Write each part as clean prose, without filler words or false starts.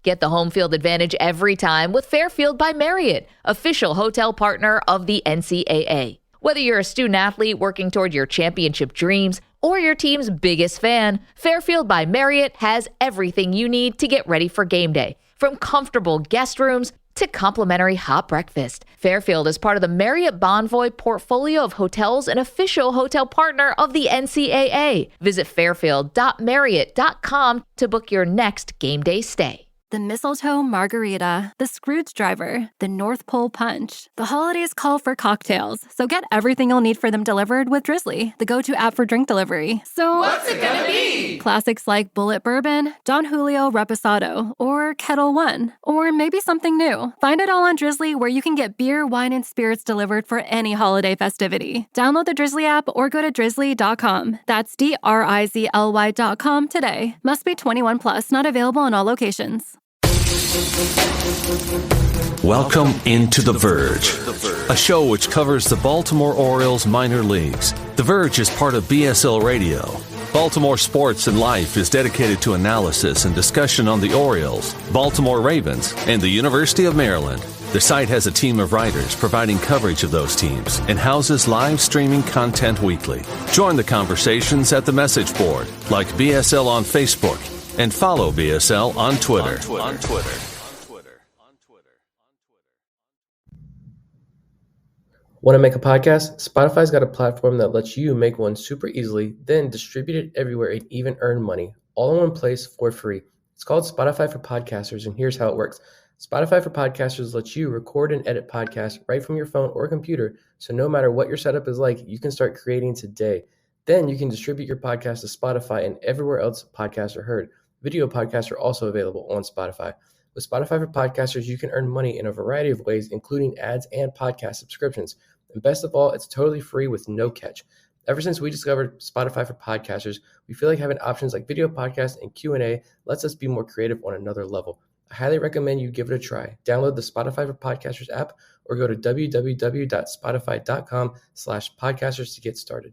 Get the home field advantage every time with Fairfield by Marriott, official hotel partner of the NCAA. Whether you're a student athlete working toward your championship dreams or your team's biggest fan, Fairfield by Marriott has everything you need to get ready for game day. From comfortable guest rooms to complimentary hot breakfast, Fairfield is part of the Marriott Bonvoy portfolio of hotels and official hotel partner of the NCAA. Visit fairfield.marriott.com to book your next game day stay. The mistletoe margarita, the Scrooge driver, the North Pole punch. The holidays call for cocktails, so get everything you'll need for them delivered with Drizzly, the go-to app for drink delivery. So what's it gonna be? Classics like Bullet Bourbon, Don Julio Reposado, or Kettle One, or maybe something new. Find it all on Drizzly, where you can get beer, wine, and spirits delivered for any holiday festivity. Download the Drizzly app or go to drizzly.com. That's DRIZLY.com today. Must be 21 plus, not available in all locations. Welcome into The Verge, a show which covers the Baltimore Orioles minor leagues. The Verge is part of BSL Radio. Baltimore Sports and Life is dedicated to analysis and discussion on the Orioles, Baltimore Ravens, and the University of Maryland. The site has a team of writers providing coverage of those teams and houses live streaming content weekly. Join the conversations at the message board, like BSL on Facebook, and follow BSL on Twitter. Want to make a podcast? Spotify's got a platform that lets you make one super easily, then distribute it everywhere and even earn money, all in one place for free. It's called Spotify for Podcasters, and here's how it works. Spotify for Podcasters lets you record and edit podcasts right from your phone or computer, so no matter what your setup is like, you can start creating today. Then you can distribute your podcast to Spotify and everywhere else podcasts are heard. Video podcasts are also available on Spotify. With Spotify for Podcasters, you can earn money in a variety of ways, including ads and podcast subscriptions. And best of all, it's totally free with no catch. Ever since we discovered Spotify for Podcasters, we feel like having options like video podcasts and Q&A lets us be more creative on another level. I highly recommend you give it a try. Download the Spotify for Podcasters app or go to www.spotify.com/podcasters to get started.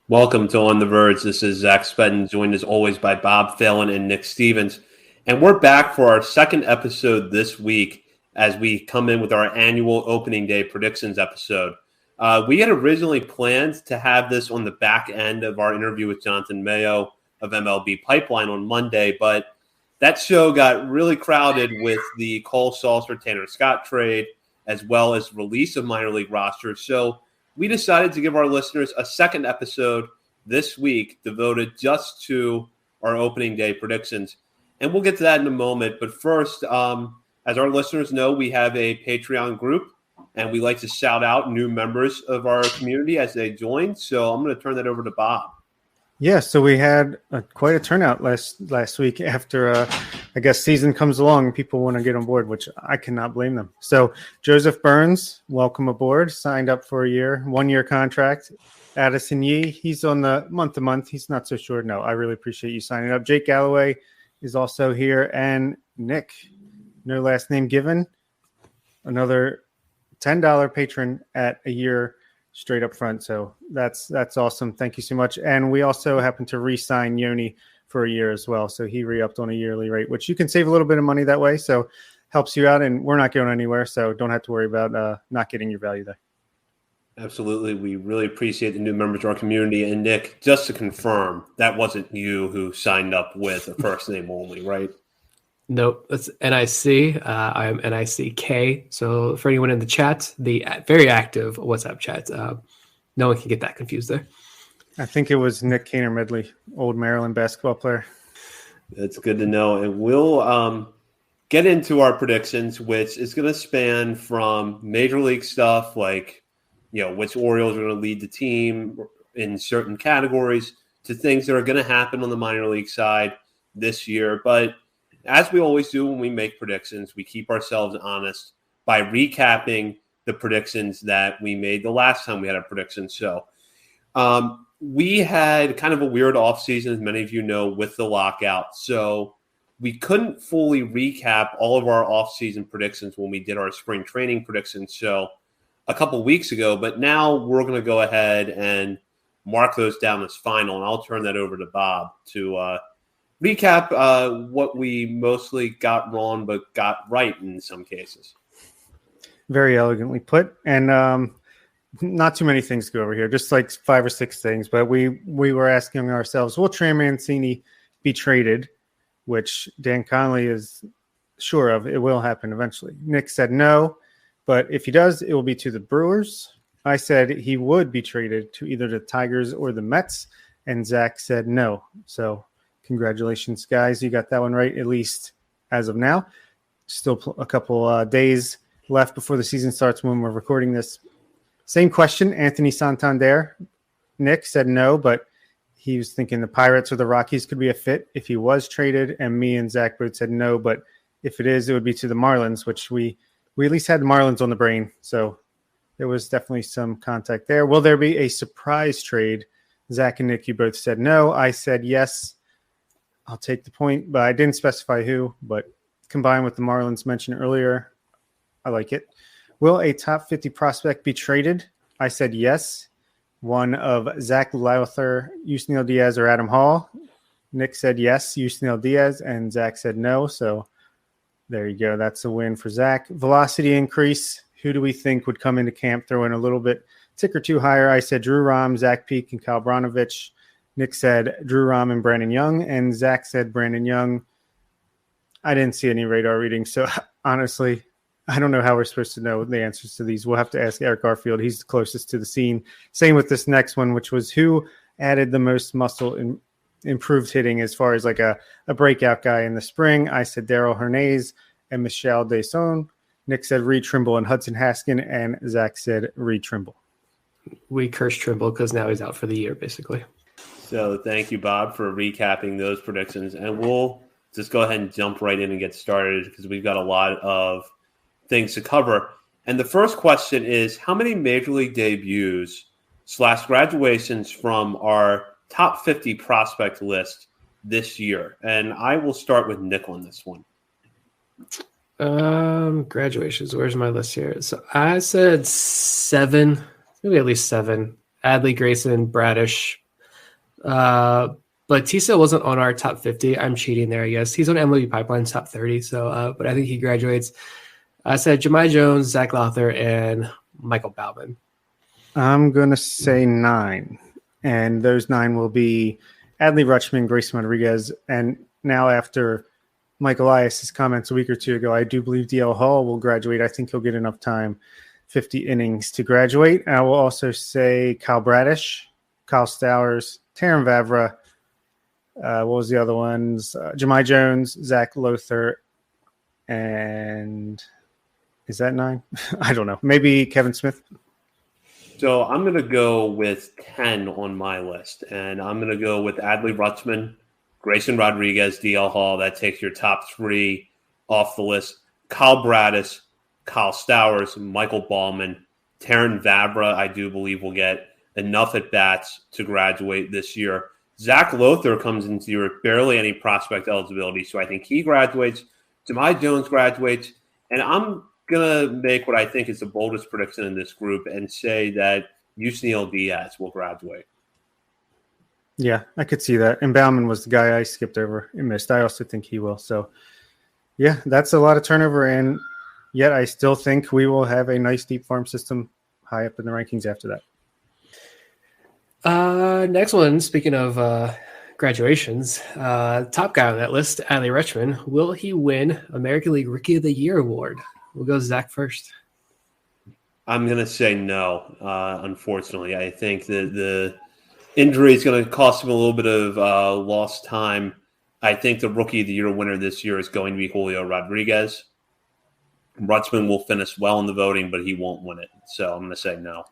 Welcome to On the Verge. This is Zach Spedden, joined as always by Bob Phelan and Nick Stevens. And we're back for our second episode this week as we come in with our annual opening day predictions episode. We had originally planned to have this on the back end of our interview with Jonathan Mayo of MLB Pipeline on Monday, but that show got really crowded with the Cole Sulser Tanner Scott trade, as well as release of minor league rosters. So we decided to give our listeners a second episode this week devoted just to our opening day predictions. And we'll get to that in a moment. But first, as our listeners know, we have a Patreon group, and we like to shout out new members of our community as they join. So I'm going to turn that over to Bob. Yeah, so we had quite a turnout last week after, I guess, season comes along and people want to get on board, which I cannot blame them. So Joseph Burns, welcome aboard, signed up for a 1-year contract. Addison Yee, he's on the month-to-month. He's not so sure. No, I really appreciate you signing up. Jake Galloway is also here. And Nick, no last name given, another $10 patron at a year straight up front. So that's awesome. Thank you so much. And we also happen to re-sign Yoni for a year as well. So he re-upped on a yearly rate, which you can save a little bit of money that way. So helps you out, and we're not going anywhere. So don't have to worry about not getting your value there. Absolutely. We really appreciate the new members of our community. And Nick, just to confirm, that wasn't you who signed up with a first name only, right? Nope, that's NIC. I'm NICK. So for anyone in the chat, the very active WhatsApp chat, no one can get that confused there. I think it was Nick Kaner Medley, old Maryland basketball player. That's good to know. And we'll get into our predictions, which is going to span from major league stuff like, which Orioles are going to lead the team in certain categories to things that are going to happen on the minor league side this year. But as we always do when we make predictions, we keep ourselves honest by recapping the predictions that we made the last time we had a prediction show. We had kind of a weird offseason, as many of you know, with the lockout. So we couldn't fully recap all of our offseason predictions when we did our spring training predictions show a couple weeks ago. But now we're going to go ahead and mark those down as final. And I'll turn that over to Bob to recap what we mostly got wrong but got right in some cases. Very elegantly put. And not too many things to go over here, just like 5 or 6 things. But we were asking ourselves, will Trey Mancini be traded? Which Dan Conley is sure of. It will happen eventually. Nick said no, but if he does, it will be to the Brewers. I said he would be traded to either the Tigers or the Mets, and Zach said no. So congratulations, guys. You got that one right, at least as of now. Still a couple days left before the season starts when we're recording this. Same question, Anthony Santander. Nick said no, but he was thinking the Pirates or the Rockies could be a fit if he was traded, and me and Zach both said no, but if it is, it would be to the Marlins, which we at least had the Marlins on the brain, so there was definitely some contact there. Will there be a surprise trade? Zach and Nick, you both said no. I said yes. I'll take the point, but I didn't specify who, but combined with the Marlins mentioned earlier, I like it. Will a top 50 prospect be traded? I said yes. One of Zach Lowther, Yusniel Diaz, or Adam Hall. Nick said yes, Yusniel Diaz, and Zach said no. So there you go. That's a win for Zach. Velocity increase. Who do we think would come into camp, throw in a little bit tick or two higher? I said Drew Rom, Zach Peak, and Kyle Branovich. Nick said Drew Rom and Brandon Young, and Zach said Brandon Young. I didn't see any radar readings, so honestly, I don't know how we're supposed to know the answers to these. We'll have to ask Eric Garfield. He's the closest to the scene. Same with this next one, which was who added the most muscle and improved hitting as far as like a breakout guy in the spring. I said Daryl Hernandez and Michelle Deson. Nick said Reed Trimble and Hudson Haskin, and Zach said Reed Trimble. We cursed Trimble because now he's out for the year, basically. So thank you, Bob, for recapping those predictions. And we'll just go ahead and jump right in and get started because we've got a lot of things to cover. And the first question is, how many major league debuts / graduations from our top 50 prospect list this year? And I will start with Nick on this one. Graduations. Where's my list here? So I said 7, maybe at least 7. Adley, Grayson, Bradish. Batista wasn't on our top 50. I'm cheating there, I guess. He's on MLB Pipeline's top 30. So, but I think he graduates. I said Jahmai Jones, Zach Lowther, and Michael Baumann. I'm going to say 9. And those 9 will be Adley Rutschman, Grayson Rodriguez. And now after Mike Elias' comments a week or two ago, I do believe DL Hall will graduate. I think he'll get enough time, 50 innings to graduate. I will also say Kyle Bradish, Kyle Stowers, Taron Vavra. What was the other ones? Jahmai Jones, Zach Lowther, and is that 9? I don't know. Maybe Kevin Smith. So I'm going to go with 10 on my list, and I'm going to go with Adley Rutschman, Grayson Rodriguez, DL Hall. That takes your top 3 off the list. Kyle Bradish, Kyle Stowers, Michael Baumann, Taron Vavra, I do believe will get enough at-bats to graduate this year. Zach Lowther comes into your barely any prospect eligibility, so I think he graduates. Jahmai Jones graduates, and I'm going to make what I think is the boldest prediction in this group and say that Yusniel Diaz will graduate. Yeah, I could see that. And Baumann was the guy I skipped over and missed. I also think he will. So, yeah, that's a lot of turnover, and yet I still think we will have a nice deep farm system high up in the rankings after that. Next one, speaking of graduations, top guy on that list, Adley Rutschman. Will he win American League Rookie of the Year award? We'll go Zach first. I'm going to say no, unfortunately. I think that the injury is going to cost him a little bit of lost time. I think the Rookie of the Year winner this year is going to be Julio Rodriguez. Rutschman will finish well in the voting, but he won't win it. So I'm going to say no.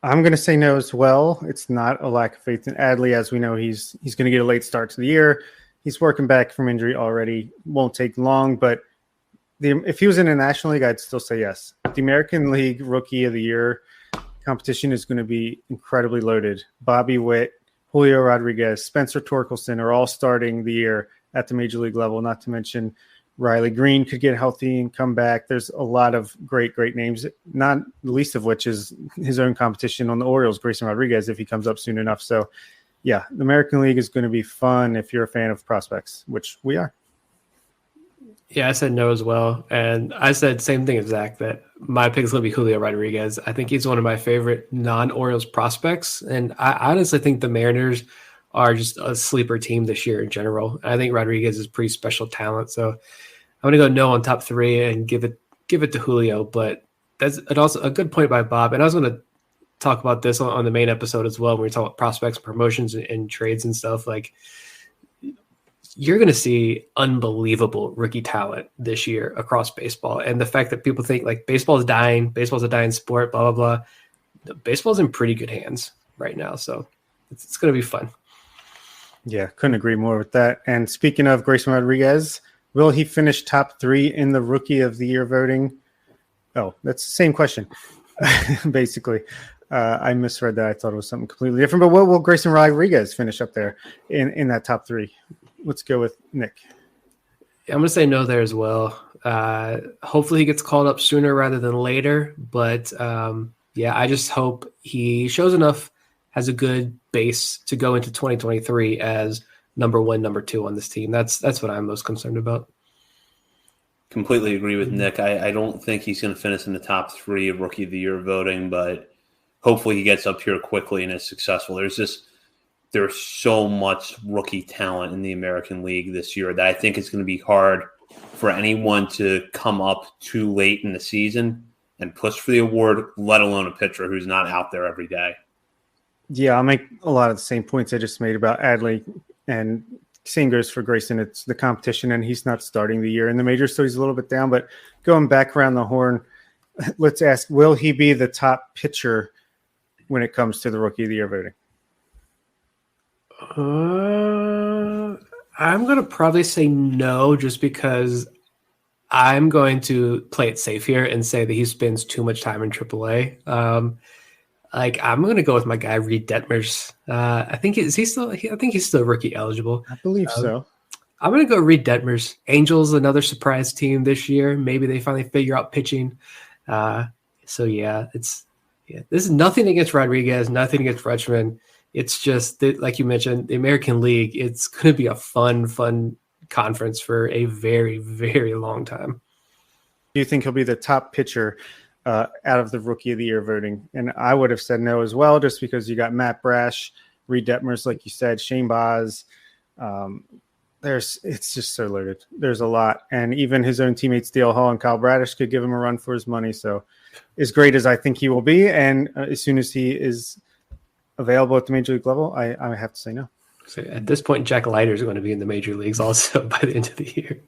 I'm going to say no as well. It's not a lack of faith in Adley. As we know, he's going to get a late start to the year. He's working back from injury already. Won't take long, but if he was in the National League, I'd still say yes. The American League Rookie of the Year competition is going to be incredibly loaded. Bobby Witt, Julio Rodriguez, Spencer Torkelson are all starting the year at the major league level, not to mention Riley Green could get healthy and come back. There's a lot of great names, not the least of which is his own competition on the Orioles, Grayson Rodriguez, if he comes up soon enough. So yeah, the American League is going to be fun if you're a fan of prospects, which we are. Yeah, I said no as well. And I said same thing as Zach, that my pick is going to be Julio Rodriguez. I think he's one of my favorite non-Orioles prospects. And I honestly think the Mariners are just a sleeper team this year in general. I think Rodriguez is pretty special talent. So I'm going to go no on top 3 and give it to Julio. But that's also a good point by Bob. And I was going to talk about this on the main episode as well when we talk about prospects, promotions, and trades and stuff. Like, you're going to see unbelievable rookie talent this year across baseball. And the fact that people think like baseball is dying, baseball's a dying sport, blah, blah, blah. Baseball's in pretty good hands right now. So it's going to be fun. Yeah, couldn't agree more with that. And speaking of Grayson Rodriguez, will he finish top 3 in the Rookie of the Year voting? Oh, that's the same question, basically. I misread that. I thought it was something completely different. But what will Grayson Rodriguez finish up there in that top 3? Let's go with Nick. I'm going to say no there as well. Hopefully he gets called up sooner rather than later. But yeah, I just hope he shows enough, has a good base to go into 2023 as number 1, number 2 on this team. That's what I'm most concerned about. Completely agree with Nick. I don't think he's going to finish in the top 3 of Rookie of the Year voting, but hopefully he gets up here quickly and is successful. There's so much rookie talent in the American League this year that I think it's going to be hard for anyone to come up too late in the season and push for the award, let alone a pitcher who's not out there every day. Yeah, I'll make a lot of the same points I just made about Adley, and same goes for Grayson. It's the competition, and he's not starting the year in the majors, so he's a little bit down. But going back around the horn, let's ask, will he be the top pitcher when it comes to the Rookie of the Year voting? I'm going to probably say no, just because I'm going to play it safe here and say that he spends too much time in AAA. I'm going to go with my guy Reed Detmers. I think he's still rookie eligible. I believe so. I'm going to go Reed Detmers. Angels, another surprise team this year. Maybe they finally figure out pitching. So yeah, this is nothing against Rodriguez, nothing against Rutschman. It's just that, like you mentioned, the American League, it's going to be a fun conference for a very, very long time. Do you think he'll be the top pitcher out of the Rookie of the Year voting? And I would have said no as well, just because you got Matt Brash, Reed Detmers, like you said, Shane Baz. It's just so loaded. There's a lot. And even his own teammates, Dale Hall and Kyle Bradish, could give him a run for his money. So as great as I think he will be, and as soon as he is available at the major league level, I have to say no. So at this point, Jack Leiter is going to be in the major leagues also by the end of the year.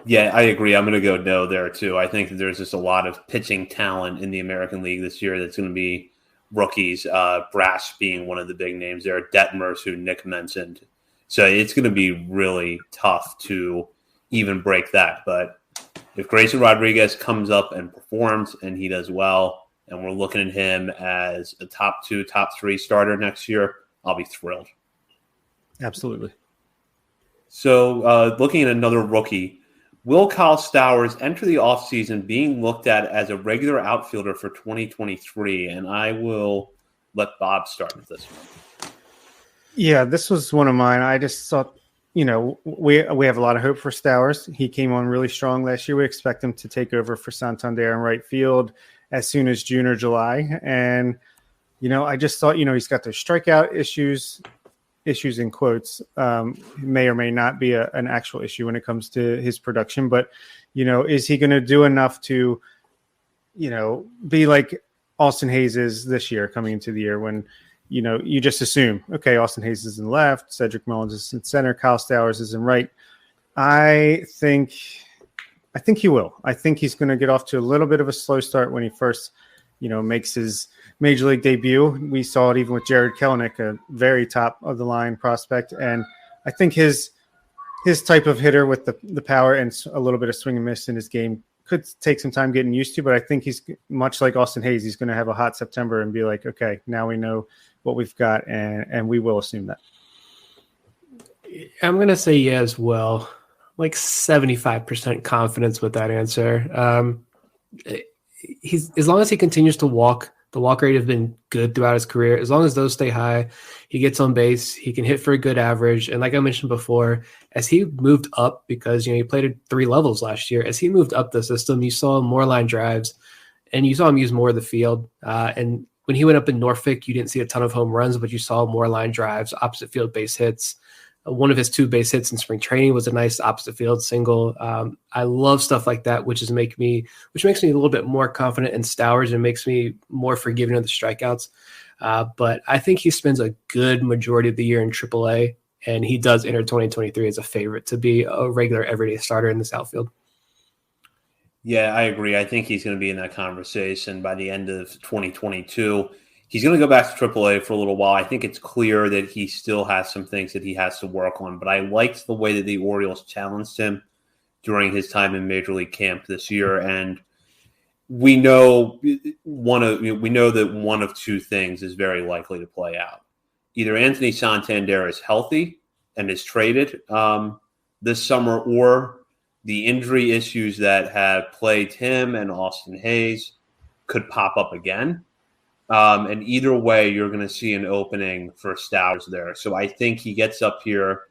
Yeah, I agree. I'm going to go no there too. I think that there's just a lot of pitching talent in the American League this year that's going to be rookies, Brash being one of the big names there, Detmers, who Nick mentioned. So it's going to be really tough to even break that. But if Grayson Rodriguez comes up and performs and he does well, and we're looking at him as a top 2, top 3 starter next year, I'll be thrilled. Absolutely. So looking at another rookie, will Kyle Stowers enter the offseason being looked at as a regular outfielder for 2023? And I will let Bob start with this one. Yeah, this was one of mine. I just thought, we have a lot of hope for Stowers. He came on really strong last year. We expect him to take over for Santander in right field as soon as June or July. And, I just thought, he's got those strikeout issues in quotes, may or may not be an actual issue when it comes to his production. But, is he going to do enough to, be like Austin Hayes is this year coming into the year when, you just assume, okay, Austin Hayes is in left, Cedric Mullins is in center, Kyle Stowers is in right. I think he will. I think he's going to get off to a little bit of a slow start when he first, makes his major league debut. We saw it even with Jared Kelenic, a very top of the line prospect. And I think his type of hitter with the power and a little bit of swing and miss in his game could take some time getting used to, but I think he's much like Austin Hayes. He's going to have a hot September and be like, okay, now we know what we've got. And we will assume that. I'm going to say yeah as well. Like 75% confidence with that answer. He's as long as he continues to walk The walk rate has been good throughout his career. As long as those stay high, he gets on base, he can hit for a good average. And like I mentioned before, as he moved up, because he played at 3 levels last year, as he moved up the system, you saw more line drives and you saw him use more of the field. And when he went up in Norfolk, you didn't see a ton of home runs, but you saw more line drives, opposite field base hits. One of his 2 base hits in spring training was a nice opposite field single. I love stuff like that, which makes me a little bit more confident in Stowers and makes me more forgiving of the strikeouts. But I think he spends a good majority of the year in AAA, and he does enter 2023 as a favorite to be a regular everyday starter in this outfield. Yeah, I agree. I think he's going to be in that conversation by the end of 2022. He's going to go back to AAA for a little while. I think it's clear that he still has some things that he has to work on, but I liked the way that the Orioles challenged him during his time in Major League camp this year. And we know that one of 2 things is very likely to play out. Either Anthony Santander is healthy and is traded this summer, or the injury issues that have plagued him and Austin Hayes could pop up again. And either way, you're going to see an opening for Stowers there. So I think he gets up here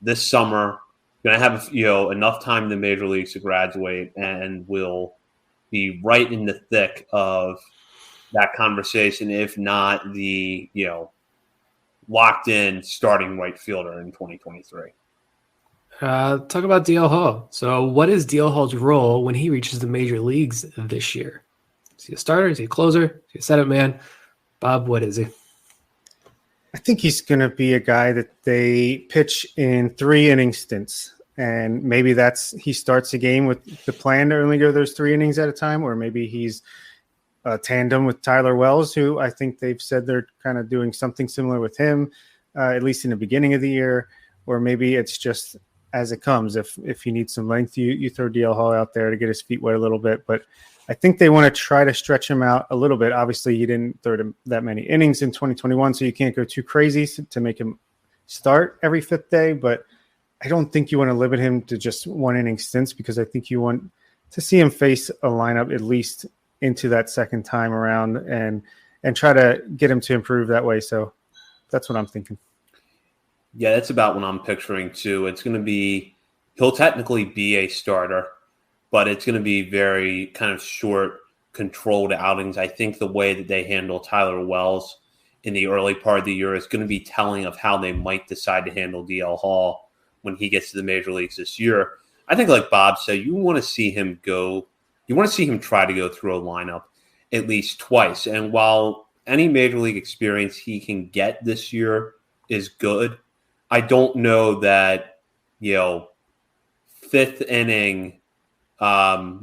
this summer, going to have enough time in the major leagues to graduate, and will be right in the thick of that conversation, if not the locked in starting right fielder in 2023. Talk about DL Hall. So what is DL Hall's role when he reaches the major leagues this year? Is he a starter? Is he a closer? Is he a setup man? Bob, what is he? I think he's going to be a guy that they pitch in 3 inning stints. And maybe he starts a game with the plan to only go those 3 innings at a time, or maybe he's a tandem with Tyler Wells, who I think they've said they're kind of doing something similar with him, at least in the beginning of the year. Or maybe it's just as it comes. If you need some length, you throw DL Hall out there to get his feet wet a little bit. But I think they want to try to stretch him out a little bit. Obviously, you didn't throw him that many innings in 2021, so you can't go too crazy to make him start every 5th day. But I don't think you want to limit him to just 1 inning stints, because I think you want to see him face a lineup at least into that second time around and try to get him to improve that way. So that's what I'm thinking. Yeah, that's about what I'm picturing too. It's going to be, he'll technically be a starter, but it's going to be very kind of short, controlled outings. I think the way that they handle Tyler Wells in the early part of the year is going to be telling of how they might decide to handle DL Hall when he gets to the major leagues this year. I think, like Bob said, you want to see him try to go through a lineup at least twice. And while any major league experience he can get this year is good, I don't know that, 5th inning, outing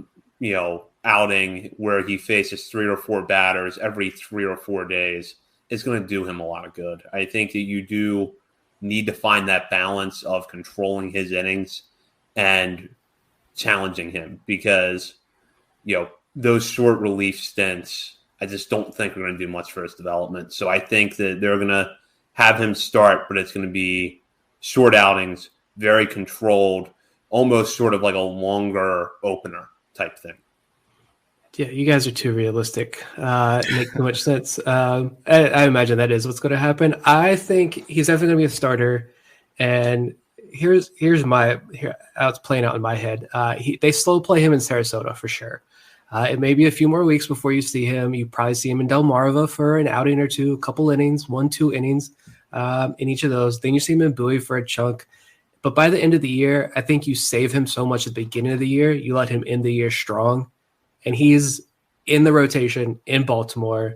where he faces 3 or 4 batters every 3 or 4 days is going to do him a lot of good. I think that you do need to find that balance of controlling his innings and challenging him, because, those short relief stints, I just don't think are going to do much for his development. So I think that they're going to have him start, but it's going to be short outings, very controlled, almost sort of like a longer opener type thing. Yeah, you guys are too realistic. It makes too much sense. I imagine that is what's going to happen. I think he's definitely going to be a starter. And here's how it's playing out in my head. They slow play him in Sarasota for sure. It may be a few more weeks before you see him. You probably see him in Delmarva for an outing or two, a couple innings, 1-2 innings in each of those. Then you see him in Bowie for a chunk. But by the end of the year, I think you save him so much at the beginning of the year. You let him end the year strong. And he's in the rotation in Baltimore,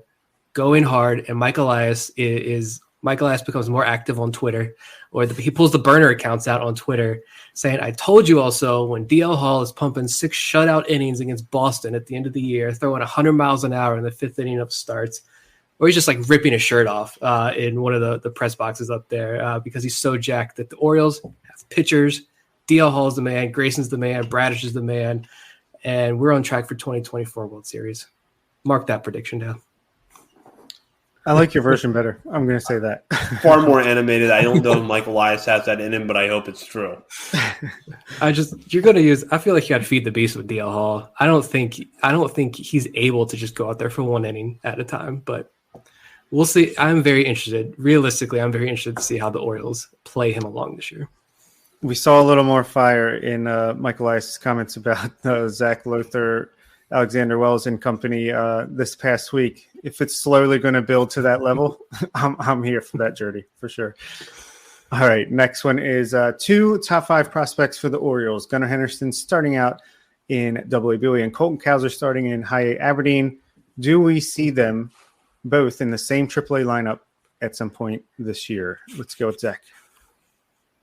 going hard. And Mike Elias becomes more active on Twitter, or he pulls the burner accounts out on Twitter saying, "I told you also," when DL Hall is pumping 6 shutout innings against Boston at the end of the year, throwing 100 miles an hour in the 5th inning of starts, or he's just like ripping his shirt off in one of the press boxes up there because he's so jacked that the Orioles have pitchers. DL Hall's the man, Grayson's the man, Bradish is the man, and we're on track for 2024 World Series. Mark that prediction down. I like your version better. I'm going to say that. Far more animated. I don't know if Mike Elias has that in him, but I hope it's true. You're going to use. I feel like you got to feed the beast with DL Hall. I don't think he's able to just go out there for one inning at a time, but we'll see. I'm very interested. Realistically, I'm very interested to see how the Orioles play him along this year. We saw a little more fire in Michael Elias' comments about Zach Lothar, Alexander Wells and company this past week. If it's slowly going to build to that level, I'm here for that journey for sure. All right, next one is 2 top 5 prospects for the Orioles. Gunnar Henderson starting out in Double-A Bowie and Colton Cowser starting in High A Aberdeen. Do we see them both in the same Triple-A lineup at some point this year? Let's go with Zach.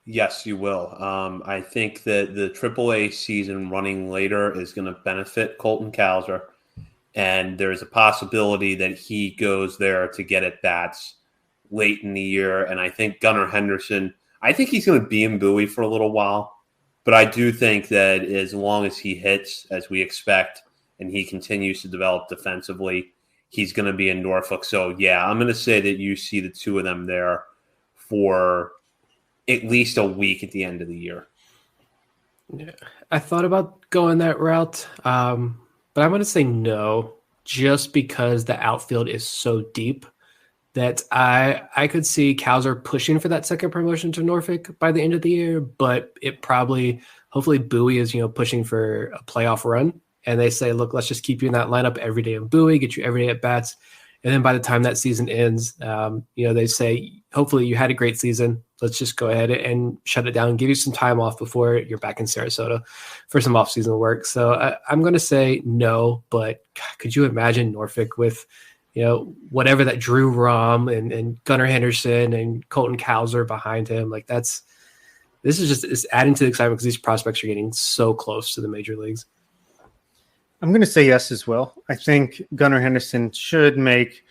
Yes, you will. I think that the AAA season running later is going to benefit Colton Cowser, and there's a possibility that he goes there to get at bats late in the year. And I think Gunnar Henderson, I think he's going to be in Bowie for a little while, but I do think that as long as he hits, as we expect, and he continues to develop defensively, he's going to be in Norfolk. So, yeah, I'm going to say that you see the two of them there for at least a week at the end of the year. Yeah, I thought about going that route, but I'm going to say no, just because the outfield is so deep that I could see Cowser pushing for that second promotion to Norfolk by the end of the year, but hopefully Bowie is, pushing for a playoff run, and they say, look, let's just keep you in that lineup every day in Bowie, get you every day at bats. And then by the time that season ends, they say, hopefully you had a great season. Let's just go ahead and shut it down and give you some time off before you're back in Sarasota for some off-season work. So I'm going to say no, but God, could you imagine Norfolk with, whatever that Drew Rom and Gunnar Henderson and Colton Cowser behind him? Like this is just adding to the excitement because these prospects are getting so close to the major leagues. I'm going to say yes as well. I think Gunnar Henderson should make,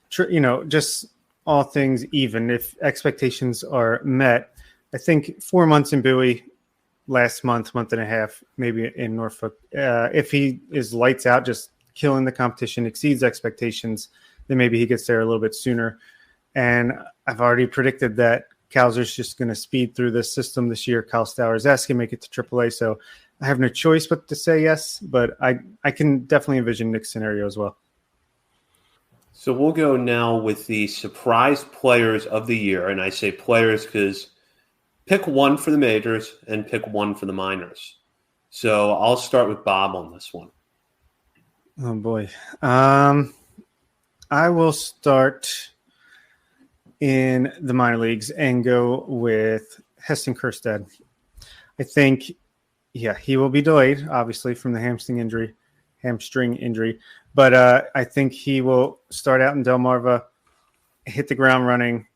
just all things even. If expectations are met, I think 4 months in Bowie, last month and a half, maybe in Norfolk. If he is lights out, just killing the competition, exceeds expectations, then maybe he gets there a little bit sooner. And I've already predicted that Cowser's just going to speed through this system this year. Kyle Stowers can make it to AAA, so I have no choice but to say yes, but I can definitely envision Nick's scenario as well. So we'll go now with the surprise players of the year. And I say players because pick one for the majors and pick one for the minors. So I'll start with Bob on this one. Oh, boy. I will start in the minor leagues and go with Heston Kjerstad. I think he will be delayed, obviously, from the hamstring injury. But I think he will start out in Delmarva, hit the ground running,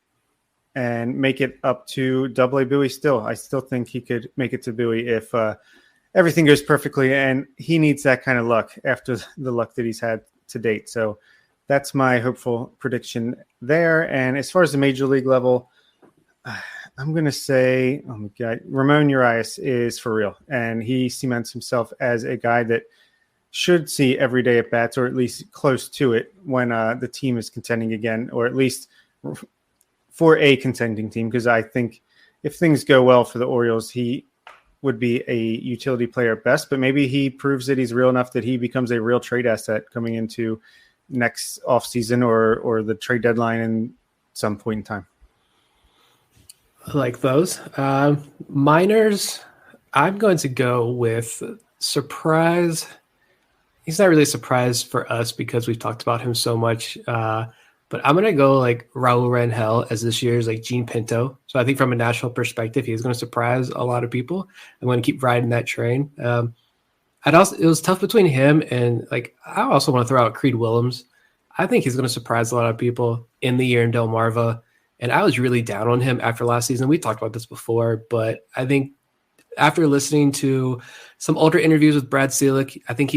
and make it up to Double-A Bowie still. I still think he could make it to Bowie if everything goes perfectly, and he needs that kind of luck after the luck that he's had to date. So that's my hopeful prediction there. And as far as the major league level, I'm going to say, oh my God, Ramon Urias is for real. And he cements himself as a guy that should see every day at bats, or at least close to it when the team is contending again, or at least for a contending team. Because I think if things go well for the Orioles, he would be a utility player at best, but maybe he proves that he's real enough that he becomes a real trade asset coming into next offseason or the trade deadline in some point in time. I like those. Minors, I'm going to go with surprise. He's not really a surprise for us because we've talked about him so much. But I'm going to go like Raul Rangel as this year's like Gene Pinto. So I think from a national perspective, he's going to surprise a lot of people. I'm going to keep riding that train. It was tough between him and I also want to throw out Creed Willems. I think he's going to surprise a lot of people in the year in Delmarva. And I was really down on him after last season. We talked about this before, but I think after listening to some older interviews with Brad Selick, I think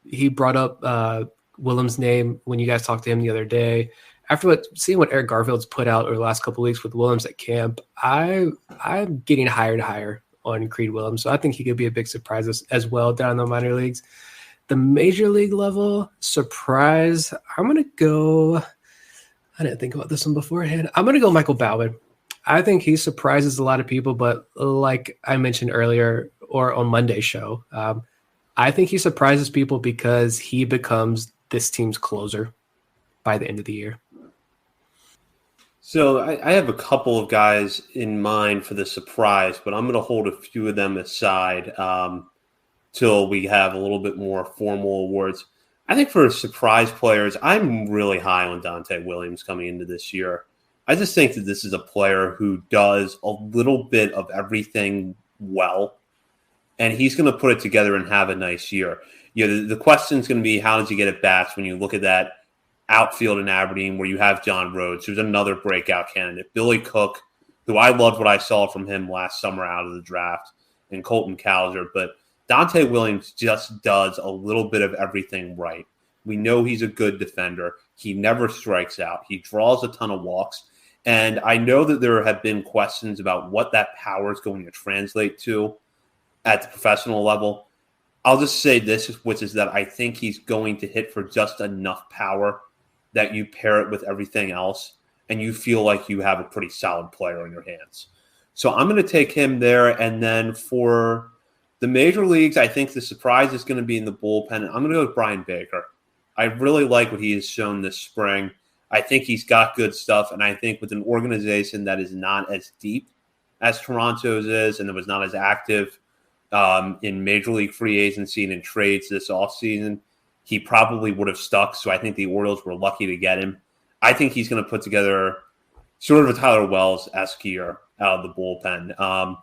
he brought up Willems' name when you guys talked to him the other day. After seeing what Eric Garfield's put out over the last couple of weeks with Willems at camp, I'm getting higher and higher on Creed Willems. So I think he could be a big surprise as well down in the minor leagues. The major league level surprise, I'm going to go I didn't think about this one beforehand. I'm going to go Michael Baumann. I think he surprises a lot of people, but like I mentioned earlier or on Monday's show, I think he surprises people because he becomes this team's closer by the end of the year. So I have a couple of guys in mind for the surprise, but I'm going to hold a few of them aside till we have a little bit more formal awards. I think for surprise players, I'm really high on Dante Williams coming into this year. I just think that this is a player who does a little bit of everything well, and he's going to put it together and have a nice year. The question is going to be, how does he get at bats when you look at that outfield in Aberdeen where you have John Rhodes, who's another breakout candidate, Billy Cook, who I loved what I saw from him last summer out of the draft, and Colton Cowser, but Dante Williams just does a little bit of everything right. We know he's a good defender. He never strikes out. He draws a ton of walks. And I know that there have been questions about what that power is going to translate to at the professional level. I'll just say this, which is that I think he's going to hit for just enough power that you pair it with everything else, and you feel like you have a pretty solid player in your hands. So I'm going to take him there. And then for the major leagues, I think the surprise is going to be in the bullpen. I'm going to go with Brian Baker. I really like what he has shown this spring. I think he's got good stuff, and I think with an organization that is not as deep as Toronto's is and that was not as active in major league free agency and in trades this offseason, he probably would have stuck. So I think the Orioles were lucky to get him. I think he's going to put together sort of a Tyler Wells-esque year out of the bullpen.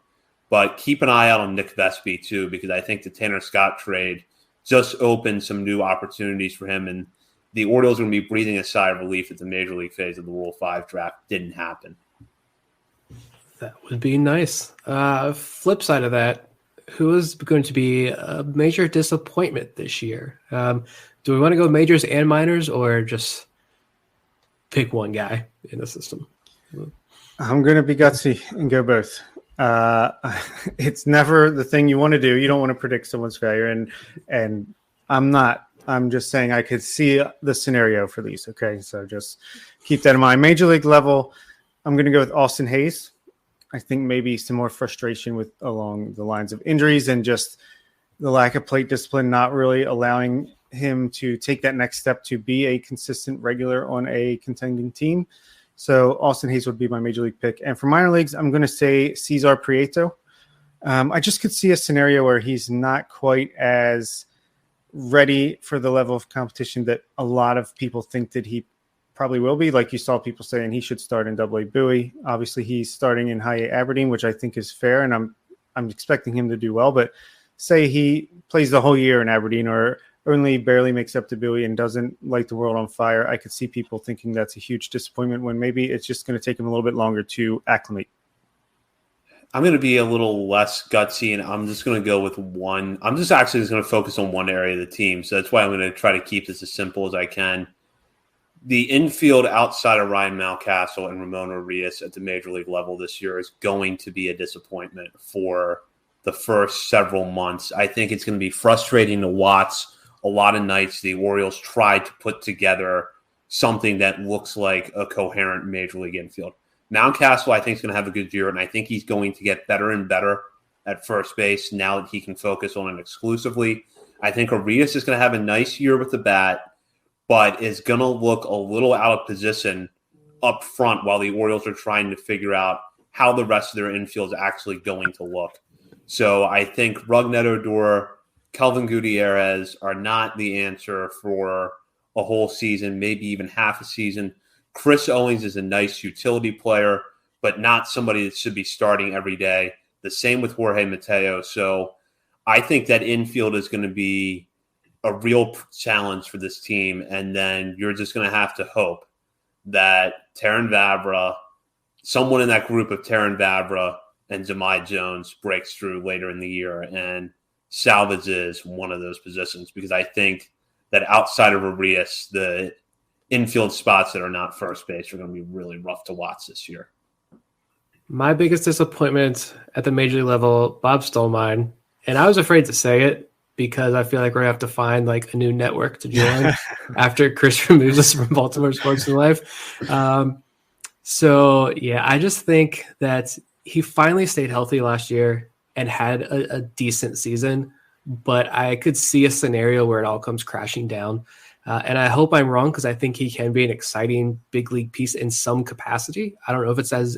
But keep an eye out on Nick Vespi, too, because I think the Tanner Scott trade just opened some new opportunities for him. And the Orioles are going to be breathing a sigh of relief that the major league phase of the Rule 5 draft didn't happen. That would be nice. Flip side of that, who is going to be a major disappointment this year? Do we want to go majors and minors or just pick one guy in the system? I'm going to be gutsy and go both. It's never the thing you want to do. You don't want to predict someone's failure. And I'm not. I'm just saying I could see the scenario for these. Okay, so just keep that in mind. Major league level, I'm going to go with Austin Hayes. I think maybe some more frustration along the lines of injuries and just the lack of plate discipline, not really allowing him to take that next step to be a consistent regular on a contending team. So Austin Hayes would be my major league pick. And for minor leagues, I'm going to say Cesar Prieto. I just could see a scenario where he's not quite as ready for the level of competition that a lot of people think that he probably will be. Like you saw people saying he should start in Double-A Bowie. Obviously, he's starting in High-A Aberdeen, which I think is fair, and I'm expecting him to do well. But say he plays the whole year in Aberdeen or only barely makes up to Bowie and doesn't light the world on fire, I could see people thinking that's a huge disappointment when maybe it's just going to take him a little bit longer to acclimate. I'm going to be a little less gutsy, and I'm just going to go with one. I'm just actually going to focus on one area of the team. So that's why I'm going to try to keep this as simple as I can. The infield outside of Ryan Mountcastle and Ramon Urias at the major league level this year is going to be a disappointment for the first several months. I think it's going to be frustrating to watch. A lot of nights the Orioles tried to put together something that looks like a coherent major league infield. Mountcastle, I think, is going to have a good year, and I think he's going to get better and better at first base now that he can focus on it exclusively. I think Urias is going to have a nice year with the bat, but is going to look a little out of position up front while the Orioles are trying to figure out how the rest of their infield is actually going to look. So I think Rougned Odor, Kelvin Gutierrez are not the answer for a whole season, maybe even half a season. Chris Owings is a nice utility player, but not somebody that should be starting every day. The same with Jorge Mateo. So I think that infield is going to be a real challenge for this team. And then you're just going to have to hope that Taron Vavra, someone in that group of Taron Vavra and Jahmai Jones breaks through later in the year and salvages one of those positions. Because I think that outside of Urias, the infield spots that are not first base are going to be really rough to watch this year. My biggest disappointment at the major league level, Bob stole mine, and I was afraid to say it because I feel like we're going to have to find like a new network to join after Chris removes us from Baltimore Sports and Life. So, yeah, I just think that he finally stayed healthy last year and had a decent season, but I could see a scenario where it all comes crashing down. And I hope I'm wrong, because I think he can be an exciting big league piece in some capacity. I don't know if it's as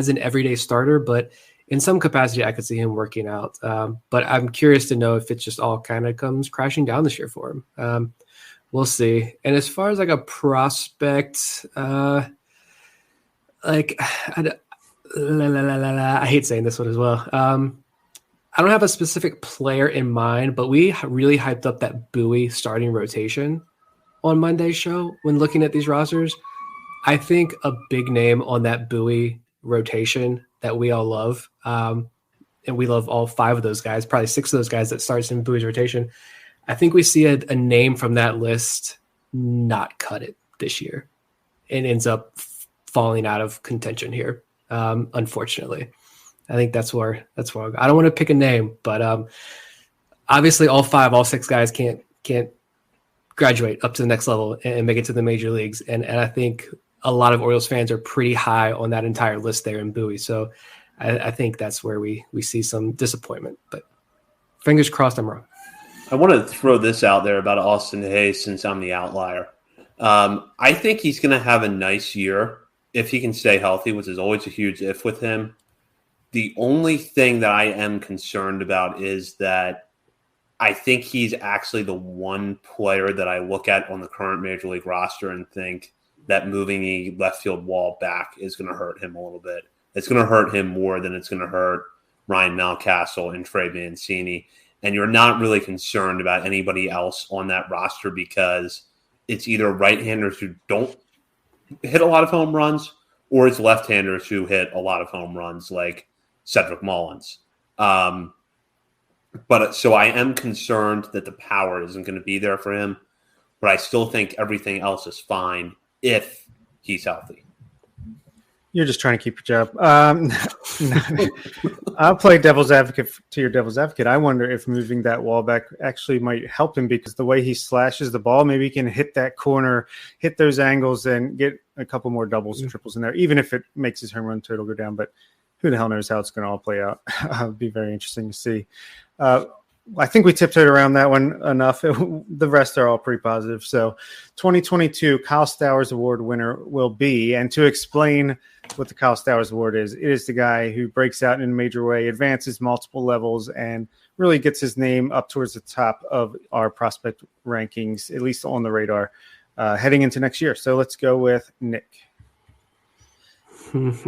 an everyday starter, but in some capacity, I could see him working out. But I'm curious to know if it just all kind of comes crashing down this year for him. We'll see. And as far as like a prospect, I hate saying this one as well. I don't have a specific player in mind, but we really hyped up that Bowie starting rotation on Monday's show when looking at these rosters. I think a big name on that Bowie rotation that we all love, and we love all 5 of those guys, probably 6 of those guys that starts in Bowie's rotation. I think we see a name from that list not cut it this year and ends up falling out of contention here. Unfortunately, I think that's where I'll go. I don't want to pick a name, but obviously all 6 guys can't graduate up to the next level and make it to the major leagues. And I think a lot of Orioles fans are pretty high on that entire list there in Bowie. So I think that's where we see some disappointment, but fingers crossed I'm wrong. I want to throw this out there about Austin Hayes, since I'm the outlier. I think he's going to have a nice year if he can stay healthy, which is always a huge if with him. The only thing that I am concerned about is that I think he's actually the one player that I look at on the current Major League roster and think that moving the left field wall back is going to hurt him a little bit. It's going to hurt him more than it's going to hurt Ryan Mountcastle and Trey Mancini. And you're not really concerned about anybody else on that roster because it's either right-handers who don't hit a lot of home runs or it's left-handers who hit a lot of home runs like Cedric Mullins. But so I am concerned that the power isn't going to be there for him, but I still think everything else is fine if he's healthy. You're just trying to keep your job. I'll play devil's advocate to your devil's advocate. I wonder if moving that wall back actually might help him, because the way he slashes the ball, maybe he can hit that corner, hit those angles, and get a couple more doubles and triples in there, even if it makes his home run total go down. But who the hell knows how it's going to all play out. It'll be very interesting to see. I think we tiptoed around that one enough. The rest are all pretty positive. So 2022 Kyle Stowers Award winner will be, and to explain what the Kyle Stowers Award is, it is the guy who breaks out in a major way, advances multiple levels, and really gets his name up towards the top of our prospect rankings, at least on the radar, heading into next year. So let's go with Nick. This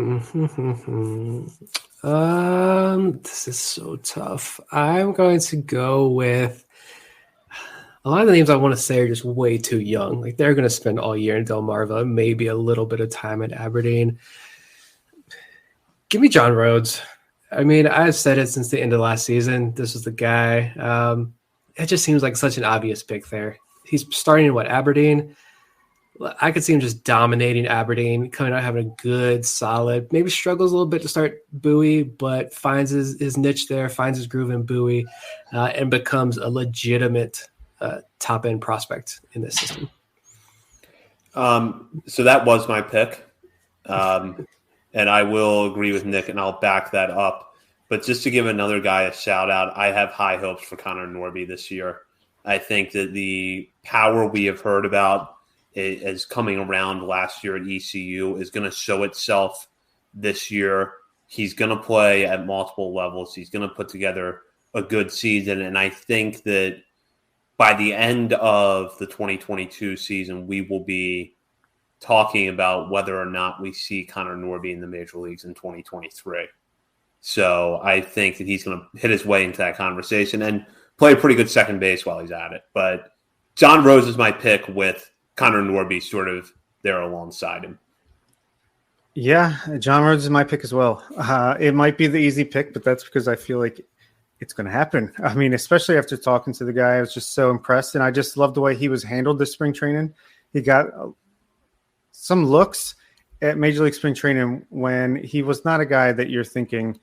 is so tough. I'm going to go with a lot of the names I want to say are just way too young. Like, they're going to spend all year in Delmarva, maybe a little bit of time at Aberdeen. Give me John Rhodes. I mean, I've said it since the end of last season. This is the guy. It just seems like such an obvious pick there. He's starting in Aberdeen. I could see him just dominating Aberdeen, coming out having a good, solid, maybe struggles a little bit to start Bowie, but finds his niche there, finds his groove in Bowie, and becomes a legitimate top-end prospect in this system. So that was my pick. And I will agree with Nick, and I'll back that up. But just to give another guy a shout-out, I have high hopes for Connor Norby this year. I think that the power we have heard about is coming around last year at ECU is going to show itself this year. He's going to play at multiple levels. He's going to put together a good season. And I think that by the end of the 2022 season, we will be talking about whether or not we see Connor Norby in the major leagues in 2023. So I think that he's going to hit his way into that conversation and play a pretty good second base while he's at it. But John Rose is my pick with Connor Norby sort of there alongside him. Yeah, John Rhodes is my pick as well. It might be the easy pick, but that's because I feel like it's going to happen. I mean, especially after talking to the guy, I was just so impressed, and I just loved the way he was handled this spring training. He got some looks at Major League Spring Training when he was not a guy that you're thinking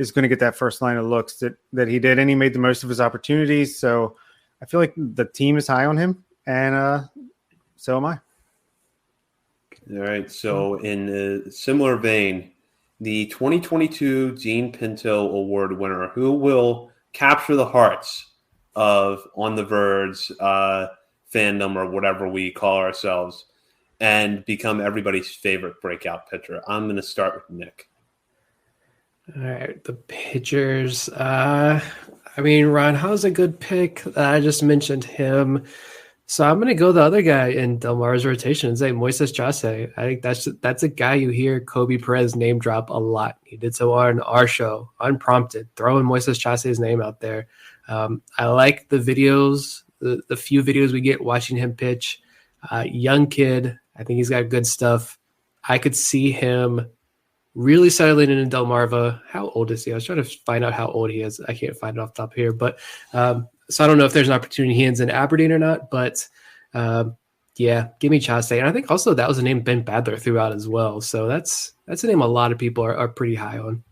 is going to get that first line of looks that he did, and he made the most of his opportunities. So I feel like the team is high on him, and so am I. All right. So in a similar vein, the 2022 Gene Pinto Award winner, who will capture the hearts of On the Verge fandom or whatever we call ourselves and become everybody's favorite breakout pitcher. I'm going to start with Nick. All right, the pitchers. Ron Howe's a good pick. I just mentioned him. So I'm going to go the other guy in Delmar's rotation and say Moises Chase. I think that's a guy you hear Kobe Perez name drop a lot. He did so on our show, unprompted, throwing Moises Chase's name out there. I like the videos, the few videos we get watching him pitch. Young kid. I think he's got good stuff. I could see him really settling in Delmarva. How old is he? I was trying to find out how old he is. I can't find it off the top here, but so I don't know if there's an opportunity he ends in Aberdeen or not, but give me Chase. And I think also that was a name Ben Badler threw out as well. So that's a name a lot of people are pretty high on.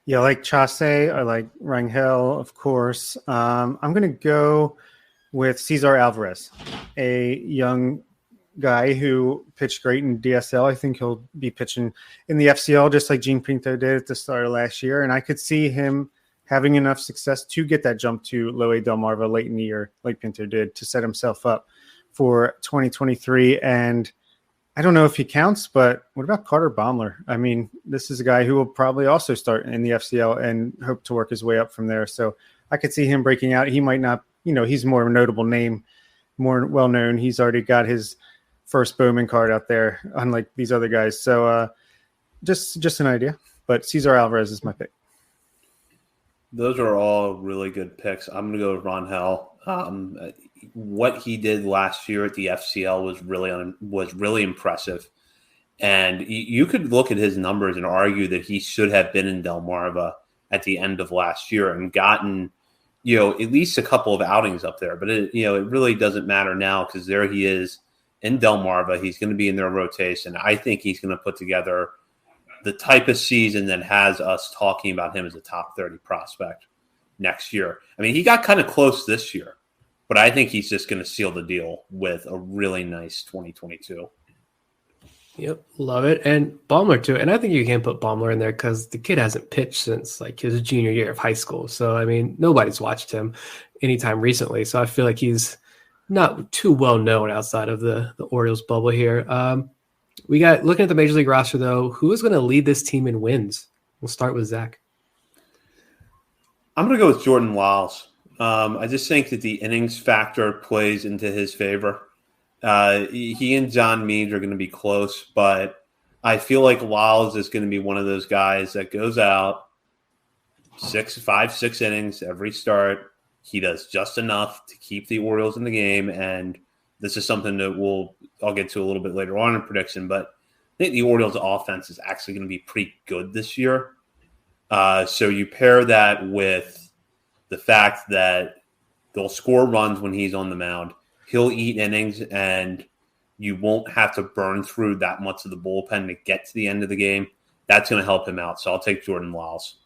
Yeah, I like Chase. I like Rangel, of course. I'm going to go with Cesar Alvarez, a young guy who pitched great in DSL. I think he'll be pitching in the FCL just like Gene Pinto did at the start of last year. And I could see him having enough success to get that jump to low A Delmarva late in the year, like Pinto did, to set himself up for 2023. And I don't know if he counts, but what about Carter Baumler? I mean, this is a guy who will probably also start in the FCL and hope to work his way up from there. So I could see him breaking out. He might not, he's more of a notable name, more well-known. He's already got his first Bowman card out there, unlike these other guys. So just an idea, but Cesar Alvarez is my pick. Those are all really good picks. I'm going to go with Rangel. What he did last year at the FCL was really impressive. And you could look at his numbers and argue that he should have been in Delmarva at the end of last year and gotten, at least a couple of outings up there. But it really doesn't matter now because there he is in Delmarva. He's going to be in their rotation. I think he's going to put together the type of season that has us talking about him as a top 30 prospect next year. I mean, he got kind of close this year, but I think he's just going to seal the deal with a really nice 2022. Yep, love it. And Baumler too. And I think you can put Baumler in there because the kid hasn't pitched since like his junior year of high school. So, I mean, nobody's watched him anytime recently. So I feel like he's not too well known outside of the Orioles bubble here. We got, looking at the Major League roster, though, who is going to lead this team in wins? We'll start with Zach. I'm going to go with Jordan Lyles. I just think that the innings factor plays into his favor. He and John Means are going to be close, but I feel like Lyles is going to be one of those guys that goes out 5-6 innings every start. He does just enough to keep the Orioles in the game, and this is something that I'll get to a little bit later on in prediction, but I think the Orioles offense is actually going to be pretty good this year. So you pair that with the fact that they'll score runs when he's on the mound. He'll eat innings, and you won't have to burn through that much of the bullpen to get to the end of the game. That's going to help him out. So I'll take Jordan Lyles.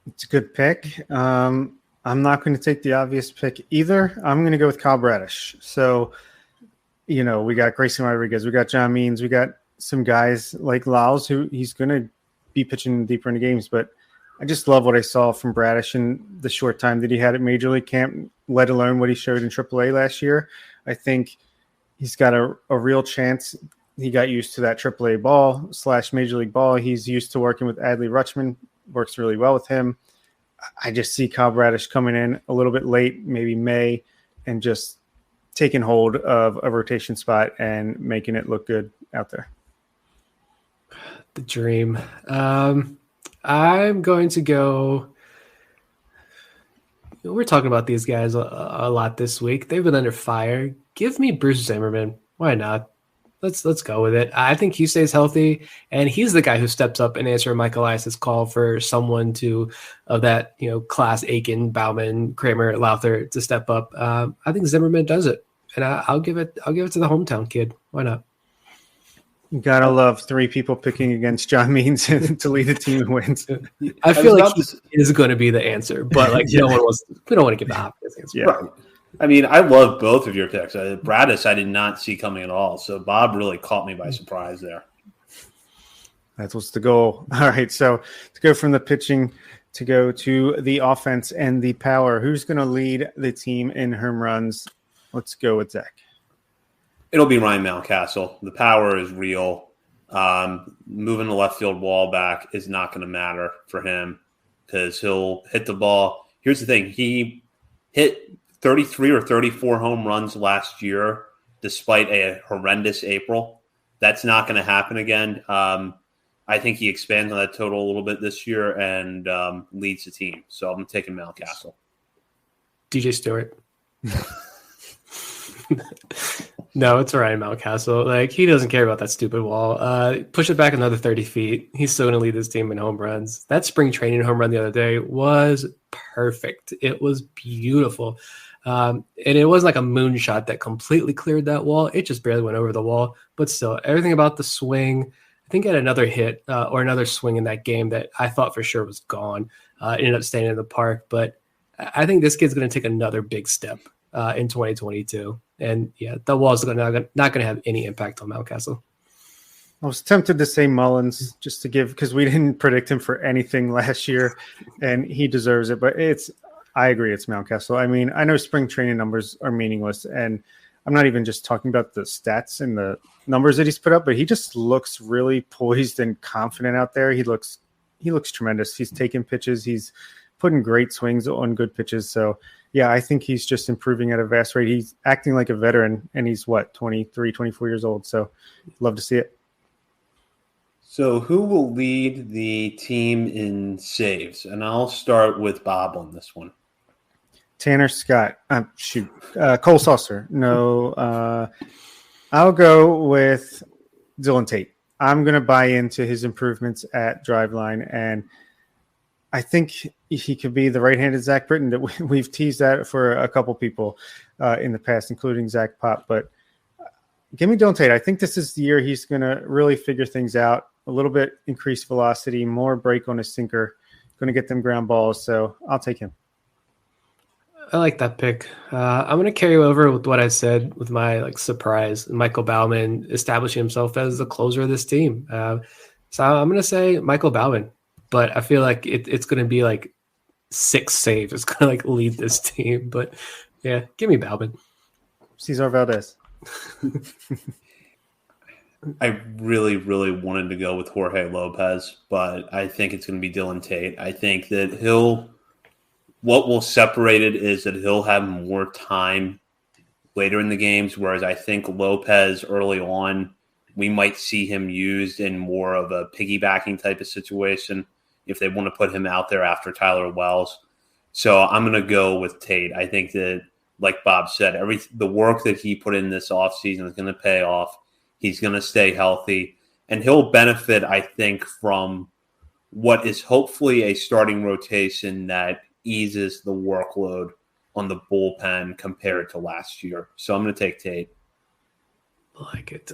It's a good pick. I'm not going to take the obvious pick either. I'm going to go with Kyle Bradish. So, we got Grayson Rodriguez, we got John Means, we got some guys like Lyles who he's going to be pitching deeper into games. But I just love what I saw from Bradish in the short time that he had at Major League Camp, let alone what he showed in AAA last year. I think he's got a real chance. He got used to that AAA ball / Major League ball. He's used to working with Adley Rutschman, works really well with him. I just see Kyle Bradish coming in a little bit late, maybe May, and just taking hold of a rotation spot and making it look good out there. The dream. I'm going to go. We're talking about these guys a lot this week. They've been under fire. Give me Bruce Zimmerman. Why not? Let's go with it. I think he stays healthy, and he's the guy who steps up and answers Mike Elias's call for someone of that class Aiken, Bauman, Kramer, Lowther to step up. I think Zimmerman does it, and I'll give it to the hometown kid. Why not? You gotta love three people picking against John Means to lead the team in wins. I feel like he is going to be the answer, but like Yeah. we don't want to give the obvious answer. Yeah. Right. I mean, I love both of your picks. Bradis, I did not see coming at all. So Bob really caught me by surprise there. That was the goal. All right. So to go from the pitching to go to the offense and the power, who's going to lead the team in home runs? Let's go with Zach. It'll be Ryan Mountcastle. The power is real. Moving the left field wall back is not going to matter for him because he'll hit the ball. Here's the thing. He hit 33 or 34 home runs last year despite a horrendous April. That's not going to happen again. I think he expands on that total a little bit this year and leads the team. So I'm taking Mountcastle. DJ Stewart. No, it's Ryan Mountcastle. Like, he doesn't care about that stupid wall. Push it back another 30 feet. He's still going to lead this team in home runs. That spring training home run the other day was perfect. It was beautiful. And it wasn't like a moonshot that completely cleared that wall. It just barely went over the wall. But still, everything about the swing, I think he had another hit or another swing in that game that I thought for sure was gone. Ended up staying in the park. But I think this kid's going to take another big step in 2022. And yeah, the wall's not going to have any impact on Mountcastle. I was tempted to say Mullins just to give, because we didn't predict him for anything last year, and he deserves it. But I agree, it's Mountcastle. I mean, I know spring training numbers are meaningless, and I'm not even just talking about the stats and the numbers that he's put up, but he just looks really poised and confident out there. He looks tremendous. He's taking pitches. He's putting great swings on good pitches. So yeah, I think he's just improving at a vast rate. He's acting like a veteran, and he's 23, 24 years old. So love to see it. So who will lead the team in saves? And I'll start with Bob on this one. Tanner Scott. Cole Saucer. No, I'll go with Dylan Tate. I'm going to buy into his improvements at Driveline, and I think he could be the right-handed Zach Britton. That we've teased that for a couple people in the past, including Zach Pop. But give me Dylan Tate. I think this is the year he's going to really figure things out. A little bit increased velocity, more break on his sinker, going to get them ground balls. So I'll take him. I like that pick. I'm going to carry over with what I said with my surprise, Michael Baumann establishing himself as the closer of this team. So I'm going to say Michael Baumann, but I feel like it's going to be 6 saves. It's going to lead this team. But yeah, give me Baumann. Cesar Valdez. I really, really wanted to go with Jorge Lopez, but I think it's going to be Dylan Tate. I think that what will separate it is that he'll have more time later in the games, whereas I think Lopez early on, we might see him used in more of a piggybacking type of situation if they want to put him out there after Tyler Wells. So I'm going to go with Tate. I think that, like Bob said, the work that he put in this offseason is going to pay off. He's going to stay healthy, and he'll benefit, I think, from what is hopefully a starting rotation that eases the workload on the bullpen compared to last year. So I'm going to take Tate. I like it.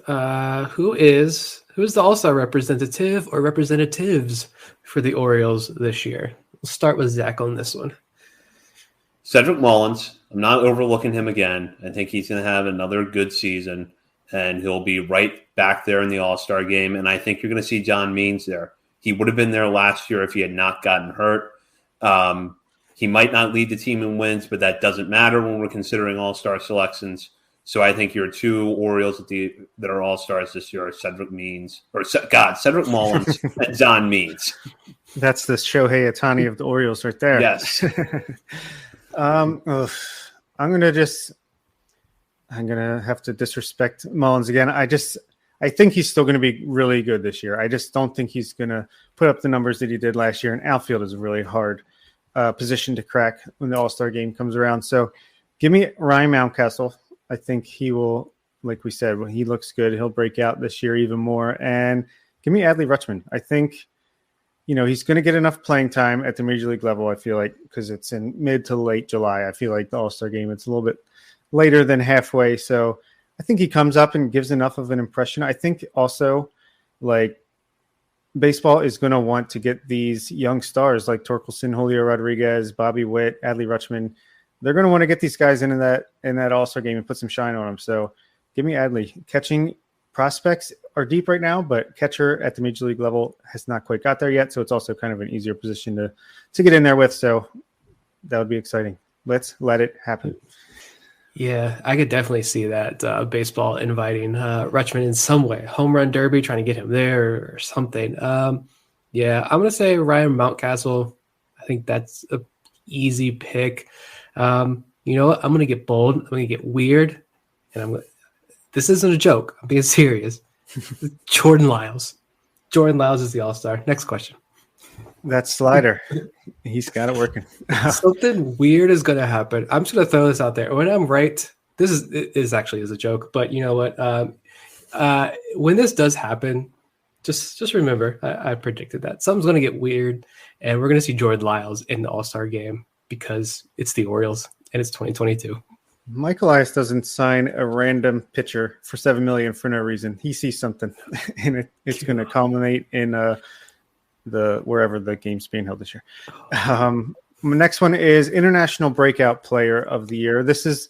Who's the All-Star representative or representatives for the Orioles this year? We'll start with Zach on this one. Cedric Mullins. I'm not overlooking him again. I think he's going to have another good season, and he'll be right back there in the All-Star game. And I think you're going to see John Means there. He would have been there last year if he had not gotten hurt. He might not lead the team in wins, but that doesn't matter when we're considering All-Star selections. So I think your 2 Orioles that are All-Stars this year are Cedric Mullins and John Means. That's the Shohei Ohtani of the Orioles right there. Yes. I'm going to have to disrespect Mullins again. I think he's still going to be really good this year. I just don't think he's going to put up the numbers that he did last year. And outfield is a really hard position to crack when the All-Star game comes around. So give me Ryan Mountcastle. I think he will, like we said, when he looks good, he'll break out this year even more. And give me Adley Rutschman. I think, he's going to get enough playing time at the major league level, I feel like, because it's in mid to late July. I feel like the All-Star game, it's a little bit later than halfway. So I think he comes up and gives enough of an impression. I think also, like, baseball is going to want to get these young stars like Torkelson, Julio Rodriguez, Bobby Witt, Adley Rutschman. They're going to want to get these guys into that All-Star game and put some shine on them. So give me Adley. Catching prospects are deep right now, but catcher at the major league level has not quite got there yet. So it's also kind of an easier position to get in there with. So that would be exciting. Let's let it happen. Yeah, I could definitely see that baseball inviting Rutschman in some way. Home run derby, trying to get him there or something. Yeah, I'm going to say Ryan Mountcastle. I think that's an easy pick. You know what? I'm going to get bold. I'm going to get weird. And this isn't a joke. I'm being serious. Jordan Lyles. Jordan Lyles is the all-star. Next question. That slider. He's got it working. Something weird is going to happen. I'm just going to throw this out there. When I'm right, this is actually a joke, but you know what? When this does happen, just remember, I predicted that something's going to get weird, and we're going to see Jordan Lyles in the All-Star game because it's the Orioles and it's 2022. Mike Elias doesn't sign a random pitcher for $7 million for no reason. He sees something, and it's going to culminate in wherever the game's being held this year. My next one is International Breakout Player of the Year. This is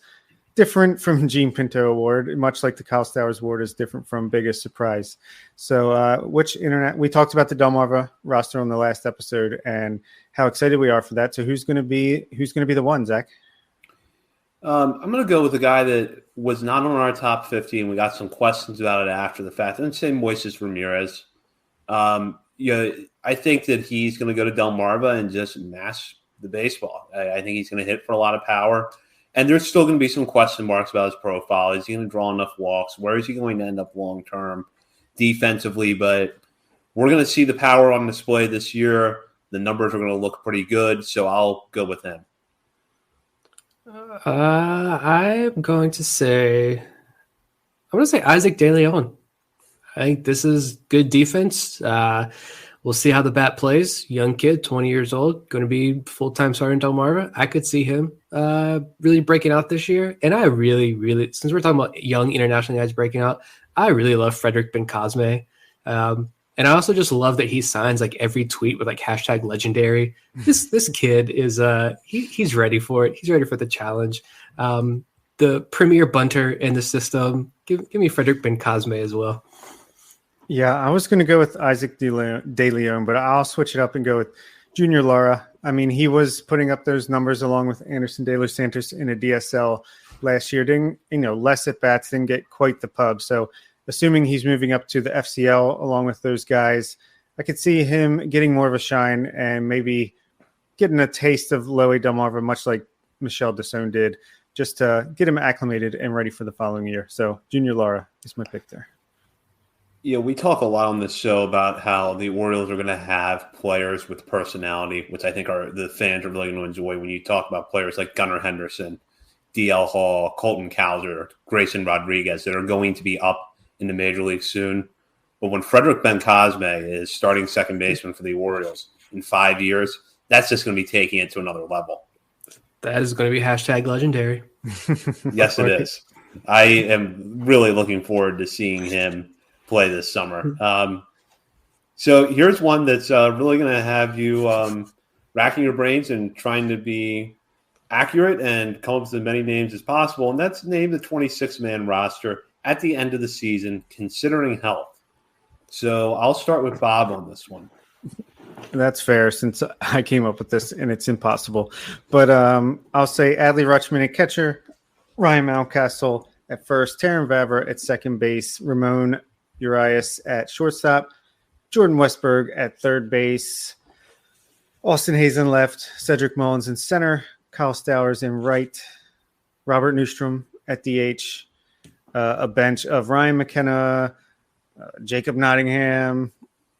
different from Gene Pinto Award, much like the Kyle Stowers Award is different from Biggest Surprise. So we talked about the Delmarva roster on the last episode and how excited we are for that. So who's going to be the one, Zach? I'm going to go with a guy that was not on our top 50, and we got some questions about it after the fact. And say Moises Ramirez. I think that he's going to go to Delmarva and just mash the baseball. I think he's going to hit for a lot of power. And there's still going to be some question marks about his profile. Is he going to draw enough walks? Where is he going to end up long-term defensively? But we're going to see the power on display this year. The numbers are going to look pretty good, so I'll go with him. I'm going to say Isaac De Leon. I think this is good defense. We'll see how the bat plays. Young kid, 20 years old, going to be full-time starter in Delmarva. I could see him really breaking out this year. And I really, really, since we're talking about young international guys breaking out, I really love Frederick Ben-Cosme. And I also just love that he signs like every tweet with like #legendary. This kid is he's ready for it. He's ready for the challenge. The premier bunter in the system. Give me Frederick Ben-Cosme as well. Yeah, I was going to go with Isaac De Leon, but I'll switch it up and go with Junior Lara. I mean, he was putting up those numbers along with Anderson De Los Santos in a DSL last year. Didn't, less at bats, didn't get quite the pub. So assuming he's moving up to the FCL along with those guys, I could see him getting more of a shine and maybe getting a taste of Low A Delmarva, much like Michel Desone did, just to get him acclimated and ready for the following year. So Junior Lara is my pick there. Yeah, we talk a lot on this show about how the Orioles are going to have players with personality, which I think the fans are really going to enjoy when you talk about players like Gunnar Henderson, DL Hall, Colton Cowser, Grayson Rodriguez that are going to be up in the major league soon. But when Frederick Ben-Cosme is starting second baseman for the Orioles in 5 years, that's just going to be taking it to another level. That is going to be #legendary. Yes, it is. I am really looking forward to seeing him play this summer. So here's one that's really going to have you racking your brains and trying to be accurate and come up with as many names as possible. And that's name the 26-man roster at the end of the season, considering health. So I'll start with Bob on this one. That's fair since I came up with this and it's impossible. But I'll say Adley Rutschman at catcher, Ryan Mountcastle at first, Taron Vavra at second base, Ramon Urias at shortstop, Jordan Westberg at third base, Austin Hayes in left, Cedric Mullins in center, Kyle Stowers in right, Robert Newstrom at DH, a bench of Ryan McKenna, Jacob Nottingham,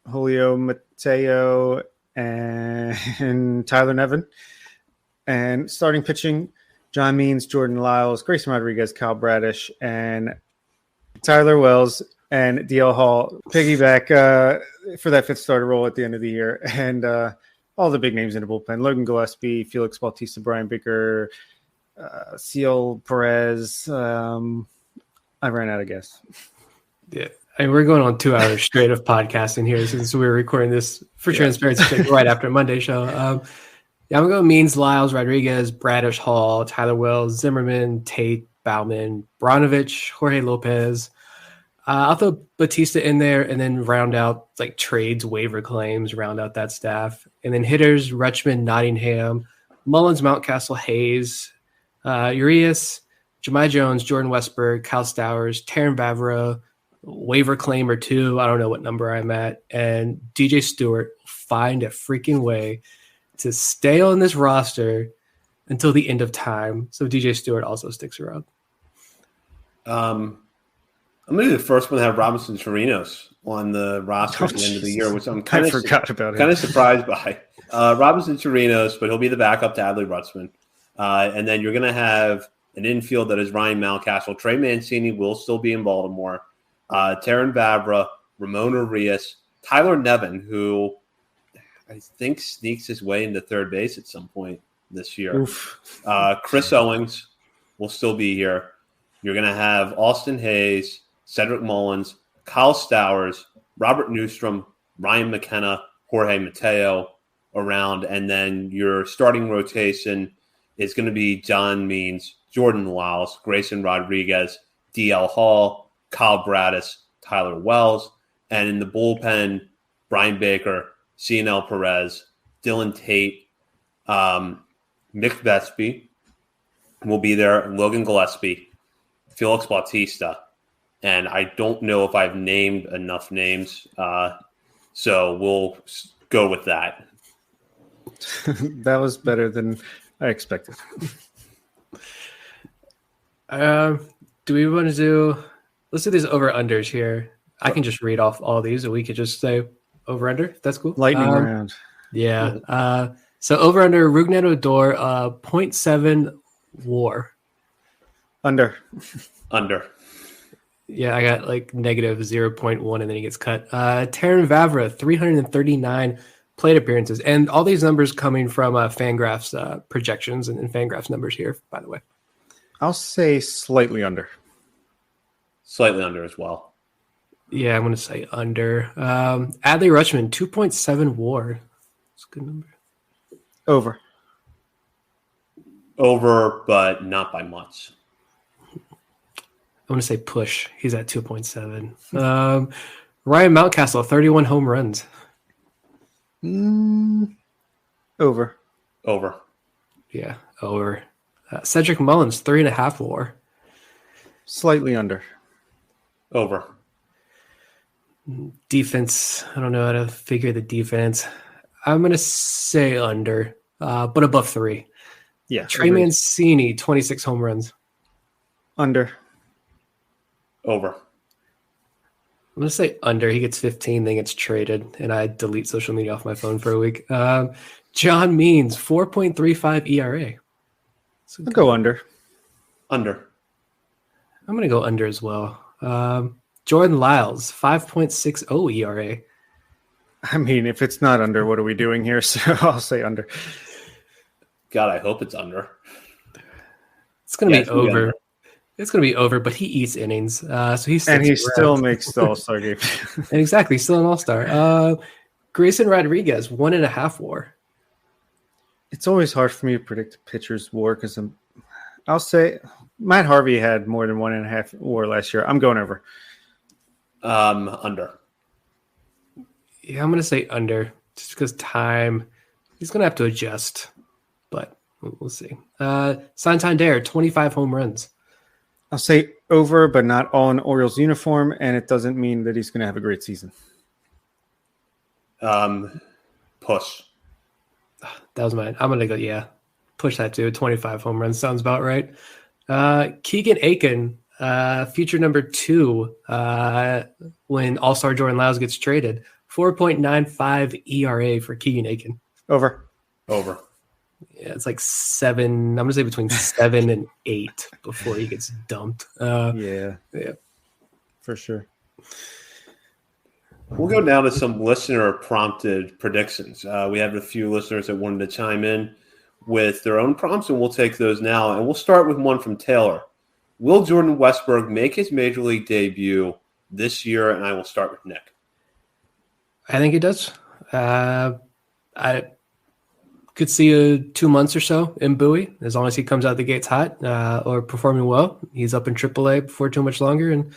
Julio Mateo, and Tyler Nevin. And starting pitching, John Means, Jordan Lyles, Grayson Rodriguez, Kyle Bradish, and Tyler Wells and DL Hall piggyback for that fifth starter role at the end of the year. And all the big names in the bullpen: Logan Gillespie, Felix Bautista, Brian Baker, Ciel Perez, I ran out of gas. Yeah. And we're going on 2 hours straight of podcasting here since we were recording this for transparency's sake right after Monday show. I'm going to go Means, Lyles, Rodriguez, Bradish, Hall, Tyler Wells, Zimmerman, Tate, Bauman, Bronovich, Jorge Lopez. I'll throw Batista in there and then round out like trades, waiver claims, round out that staff. And then hitters, Rutschman, Nottingham, Mullins, Mountcastle, Hayes, Urias, Jahmai Jones, Jordan Westberg, Kyle Stowers, Taryn Bavra, waiver claim or 2. I don't know what number I'm at. And DJ Stewart, find a freaking way to stay on this roster until the end of time. So DJ Stewart also sticks around. I'm going to be the first one to have Robinson Chirinos on the roster at the end of the year, which I'm kind of surprised by. Robinson Chirinos, but he'll be the backup to Adley Rutschman. And then you're going to have an infield that is Ryan Mountcastle. Trey Mancini will still be in Baltimore. Taryn Bavra, Ramon Urias, Tyler Nevin, who I think sneaks his way into third base at some point this year. Chris Owings will still be here. You're going to have Austin Hayes, Cedric Mullins, Kyle Stowers, Robert Newstrom, Ryan McKenna, Jorge Mateo around. And then your starting rotation is going to be John Means, Jordan Lyles, Grayson Rodriguez, DL Hall, Kyle Braddis, Tyler Wells. And in the bullpen, Brian Baker, CNL Perez, Dylan Tate, Mick Vespi will be there, Logan Gillespie, Felix Bautista. And I don't know if I've named enough names, so we'll go with that. That was better than I expected. Do we want to do – let's do these over-unders here. I can just read off all these, or we could just say over-under. That's cool. Lightning round. Yeah. So over-under, Rougned Odor, 0.7 WAR. Under. Yeah, I got like negative 0.1, and then he gets cut. Taryn Vavra, 339 plate appearances. And all these numbers coming from Fangraphs projections and Fangraphs numbers here, by the way. I'll say slightly under. Slightly under as well. Yeah, I'm going to say under. Adley Rutschman, 2.7 WAR. That's a good number. Over. Over, but not by much. I'm going to say push. He's at 2.7. Ryan Mountcastle, 31 home runs. Over. Yeah, over. Cedric Mullins, 3.5 WAR. Slightly under. Over. Defense, I don't know how to figure the defense. I'm going to say under, but above 3. Yeah. Trey Mancini, 26 home runs. Under. Over. I'm going to say under. He gets 15, then gets traded, and I delete social media off my phone for a week. John Means, 4.35 ERA. I'll go under. Under. I'm going to go under as well. Jordan Lyles, 5.60 ERA. I mean, if it's not under, what are we doing here? So I'll say under. God, I hope it's under. It's going to be over. It's going to be over, but he eats innings. So he still makes the All-Star game. And exactly, still an All-Star. Grayson Rodriguez, 1.5 WAR. It's always hard for me to predict a pitcher's WAR because I'll say Matt Harvey had more than 1.5 WAR last year. I'm going over. Under. Yeah, I'm going to say under just because time. He's going to have to adjust, but we'll see. Santander, 25 home runs. I'll say over, but not all in Orioles uniform, and it doesn't mean that he's going to have a great season. Push. That was mine. I'm going to go, push that too. 25 home runs sounds about right. Keegan Aiken, future number 2, when All-Star Jordan Lyles gets traded. 4.95 ERA for Keegan Aiken. Over. Yeah, it's like 7. I'm going to say between 7 and 8 before he gets dumped. Yeah, for sure. We'll go now to some listener-prompted predictions. We have a few listeners that wanted to chime in with their own prompts, and we'll take those now. And we'll start with one from Taylor. Will Jordan Westburg make his major league debut this year? And I will start with Nick. I think he does. I could see 2 months or so in Bowie, as long as he comes out the gates hot or performing well. He's up in AAA before too much longer. And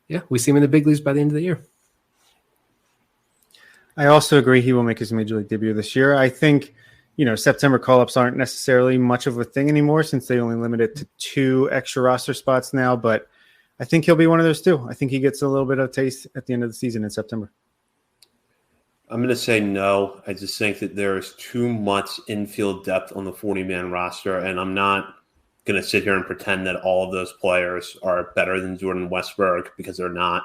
yeah, we see him in the big leagues by the end of the year. I also agree he will make his major league debut this year. I think, September call-ups aren't necessarily much of a thing anymore since they only limit it to 2 extra roster spots now, but I think he'll be one of those too. I think he gets a little bit of taste at the end of the season in September. I'm going to say no. I just think that there is too much infield depth on the 40-man roster, and I'm not going to sit here and pretend that all of those players are better than Jordan Westburg because they're not.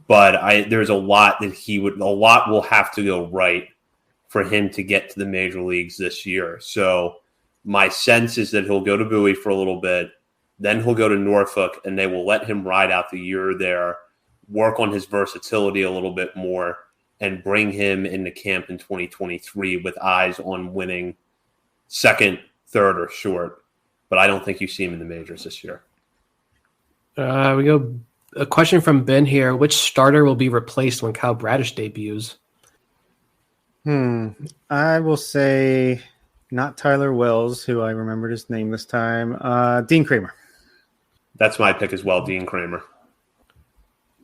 But there's a lot that will have to go right for him to get to the major leagues this year. So my sense is that he'll go to Bowie for a little bit, then he'll go to Norfolk, and they will let him ride out the year there, work on his versatility a little bit more, and bring him into camp in 2023 with eyes on winning second, third, or short. But I don't think you see him in the majors this year. We go a question from Ben here. Which starter will be replaced when Kyle Bradish debuts? I will say not Tyler Wells, who I remembered his name this time. Dean Kramer. That's my pick as well, Dean Kramer.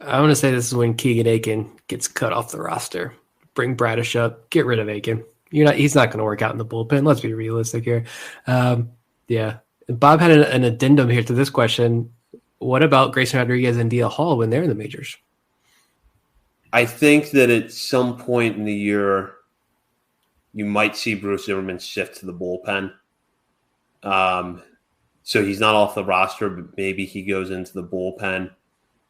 I'm going to say this is when Keegan Aiken gets cut off the roster. Bring Bradish up. Get rid of Aiken. He's not going to work out in the bullpen. Let's be realistic here. Yeah. Bob had an addendum here to this question. What about Grayson Rodriguez and DL Hall when they're in the majors? I think that at some point in the year, you might see Bruce Zimmerman shift to the bullpen. So he's not off the roster, but maybe he goes into the bullpen.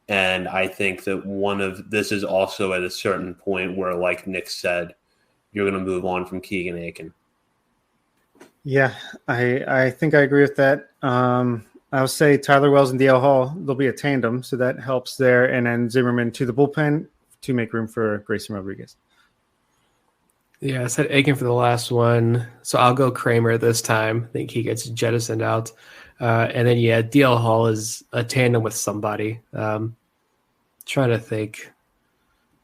And I think that this is also at a certain point where, like Nick said, you're going to move on from Keegan Aiken. Yeah, I think I agree with that. I'll say Tyler Wells and DL Hall, they'll be a tandem, so that helps there. And then Zimmerman to the bullpen to make room for Grayson Rodriguez. Yeah, I said Aiken for the last one, so I'll go Kramer this time. I think he gets jettisoned out. And then, DL Hall is a tandem with somebody. Trying to think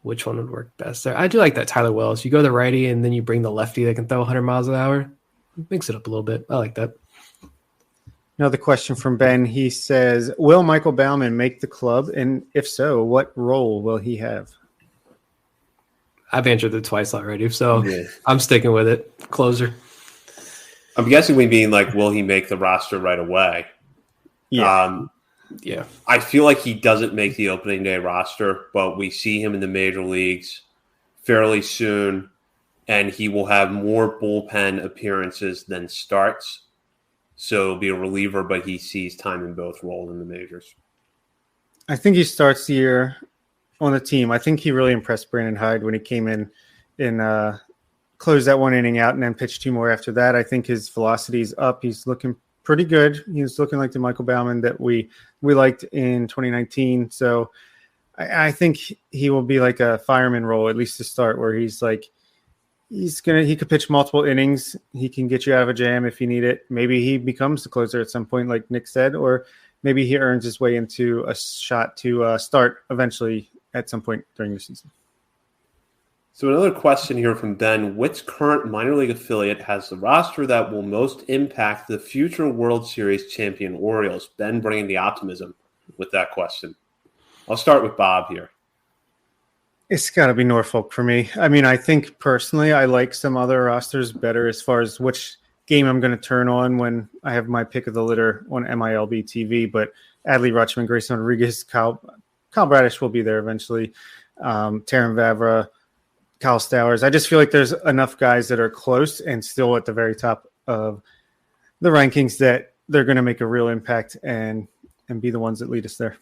which one would work best there. I do like that Tyler Wells. You go the righty, and then you bring the lefty that can throw 100 miles an hour. Mix it up a little bit. I like that. Another question from Ben. He says, will Michael Baumann make the club? And if so, what role will he have? I've answered it twice already, so I'm sticking with it. Closer. I'm guessing we mean will he make the roster right away? Yeah. Yeah. I feel like he doesn't make the opening day roster, but we see him in the major leagues fairly soon, and he will have more bullpen appearances than starts. So he'll be a reliever, but he sees time in both roles in the majors. I think he starts the year on the team. I think he really impressed Brandon Hyde when he came in and closed that one inning out and then pitched 2 more after that. I think his velocity is up. He's looking pretty good. He's looking like the Michael Baumann that we liked in 2019. So I think he will be like a fireman role, at least to start, where he's he could pitch multiple innings. He can get you out of a jam if you need it. Maybe he becomes the closer at some point, like Nick said, or maybe he earns his way into a shot to start eventually at some point during the season. So another question here from Ben. Which current minor league affiliate has the roster that will most impact the future World Series champion Orioles? Ben bringing the optimism with that question. I'll start with Bob here. It's got to be Norfolk for me. I mean, I think personally I like some other rosters better as far as which game I'm going to turn on when I have my pick of the litter on MILB TV. But Adley Rutschman, Grayson Rodriguez, Kyle Bradish will be there eventually. Taron Vavra, Kyle Stowers. I just feel like there's enough guys that are close and still at the very top of the rankings that they're going to make a real impact and be the ones that lead us there.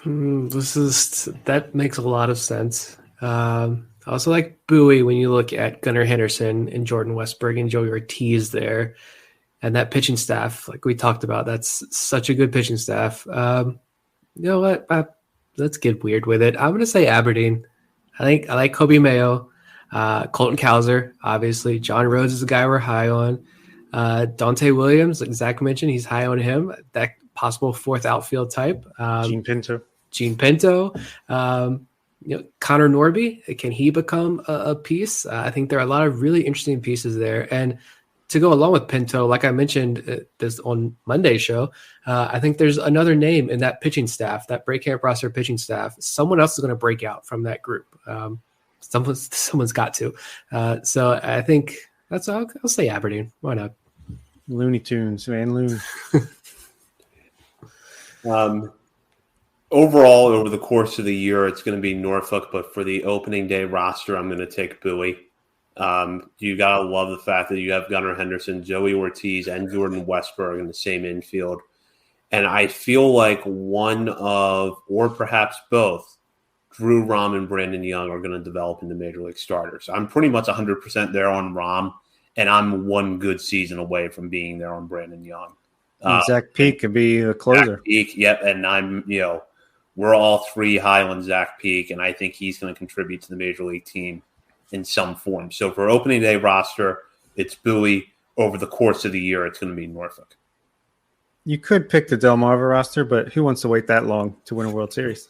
That makes a lot of sense. I also like Bowie when you look at Gunnar Henderson and Jordan Westburg and Joey Ortiz there, and that pitching staff, like we talked about, that's such a good pitching staff. You know what? Let's get weird with it. I'm going to say Aberdeen. I like Kobe Mayo, Colton Cowser, obviously. John Rhodes is a guy we're high on. Dante Williams, like Zach mentioned, he's high on him. That possible fourth outfield type. Gene Pinto. Connor Norby, can he become a piece? I think there are a lot of really interesting pieces there. And to go along with Pinto, like I mentioned this on Monday's show, I think there's another name in that pitching staff, that break camp roster pitching staff. Someone else is going to break out from that group. Someone's got to. So I think I'll say Aberdeen. Why not? Looney Tunes, man, Loon. Overall, over the course of the year, it's going to be Norfolk, but for the opening day roster, I'm going to take Bowie. You got to love the fact that you have Gunnar Henderson, Joey Ortiz, and Jordan Westberg in the same infield. And I feel like one of, or perhaps both, Drew Rom and Brandon Young are going to develop into Major League starters. I'm pretty much 100% there on Rom, and I'm one good season away from being there on Brandon Young. Zach Peak could be a closer. Zach Peak, yep, and I'm, we're all three high on Zach Peak, and I think he's going to contribute to the Major League team in some form. So for opening day roster, it's Bowie. Over the course of the year, it's going to be Norfolk. You could pick the Delmarva roster, but who wants to wait that long to win a World Series?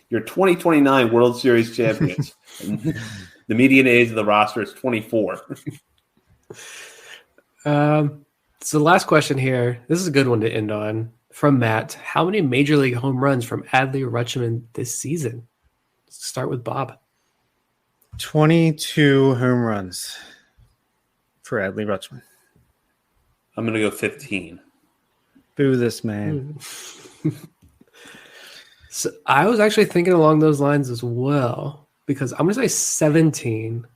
Your 2029 World Series champions. The median age of the roster is 24. So the last question here, this is a good one to end on, from Matt. How many Major League home runs from Adley Rutschman this season? Let's start with Bob. 22 home runs for Adley Rutschman. I'm going to go 15. Boo this man. So I was actually thinking along those lines as well, because I'm going to say 17,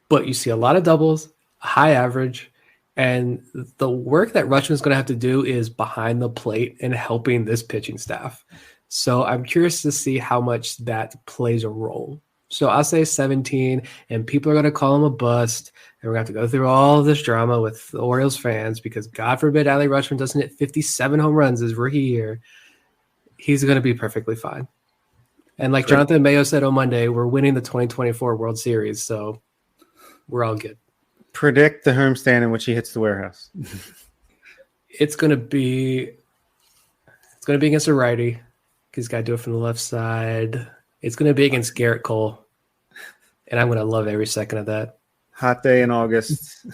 but you see a lot of doubles, a high average, and the work that Rutschman's going to have to do is behind the plate and helping this pitching staff. So I'm curious to see how much that plays a role. So I'll say 17, and people are going to call him a bust, and we're going to have to go through all of this drama with the Orioles fans because God forbid Adley Rutschman doesn't hit 57 home runs his rookie year. He's going to be perfectly fine. And like Jonathan Mayo said on Monday, we're winning the 2024 World Series, so we're all good. Predict the homestand in which he hits the warehouse. It's going to be against a righty. He's got to do it from the left side. It's going to be against Garrett Cole, and I'm going to love every second of that. Hot day in August.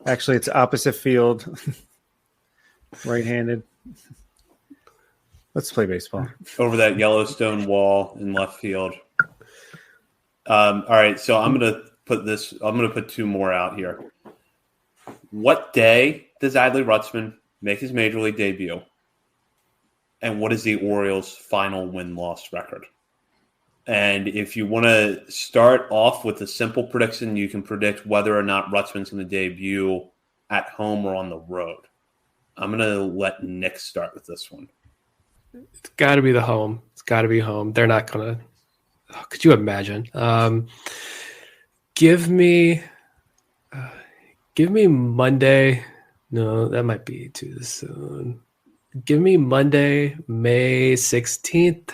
Actually, it's opposite field. Right-handed. Let's play baseball. Over that Yellowstone wall in left field. All right, so I'm going to put two more out here. What day does Adley Rutschman make his Major League debut? And what is the Orioles' final win-loss record? And if you want to start off with a simple prediction, you can predict whether or not Rutschman's going to debut at home or on the road. I'm going to let Nick start with this one. It's got to be the home. It's got to be home. They're not going to – could you imagine? Give me Monday. No, that might be too soon. Give me Monday, May 16th,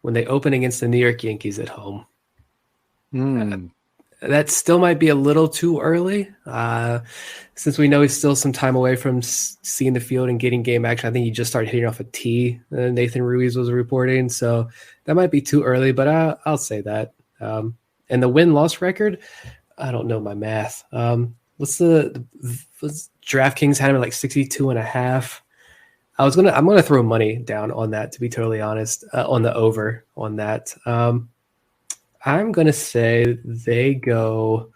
when they open against the New York Yankees at home. That still might be a little too early, since we know he's still some time away from seeing the field and getting game action. I think he just started hitting off a tee, Nathan Ruiz was reporting, so that might be too early, but I'll say that. And the win-loss record, I don't know my math. What's DraftKings had him at like 62.5. I'm gonna throw money down on that, to be totally honest, on the over on that. I'm gonna say they go.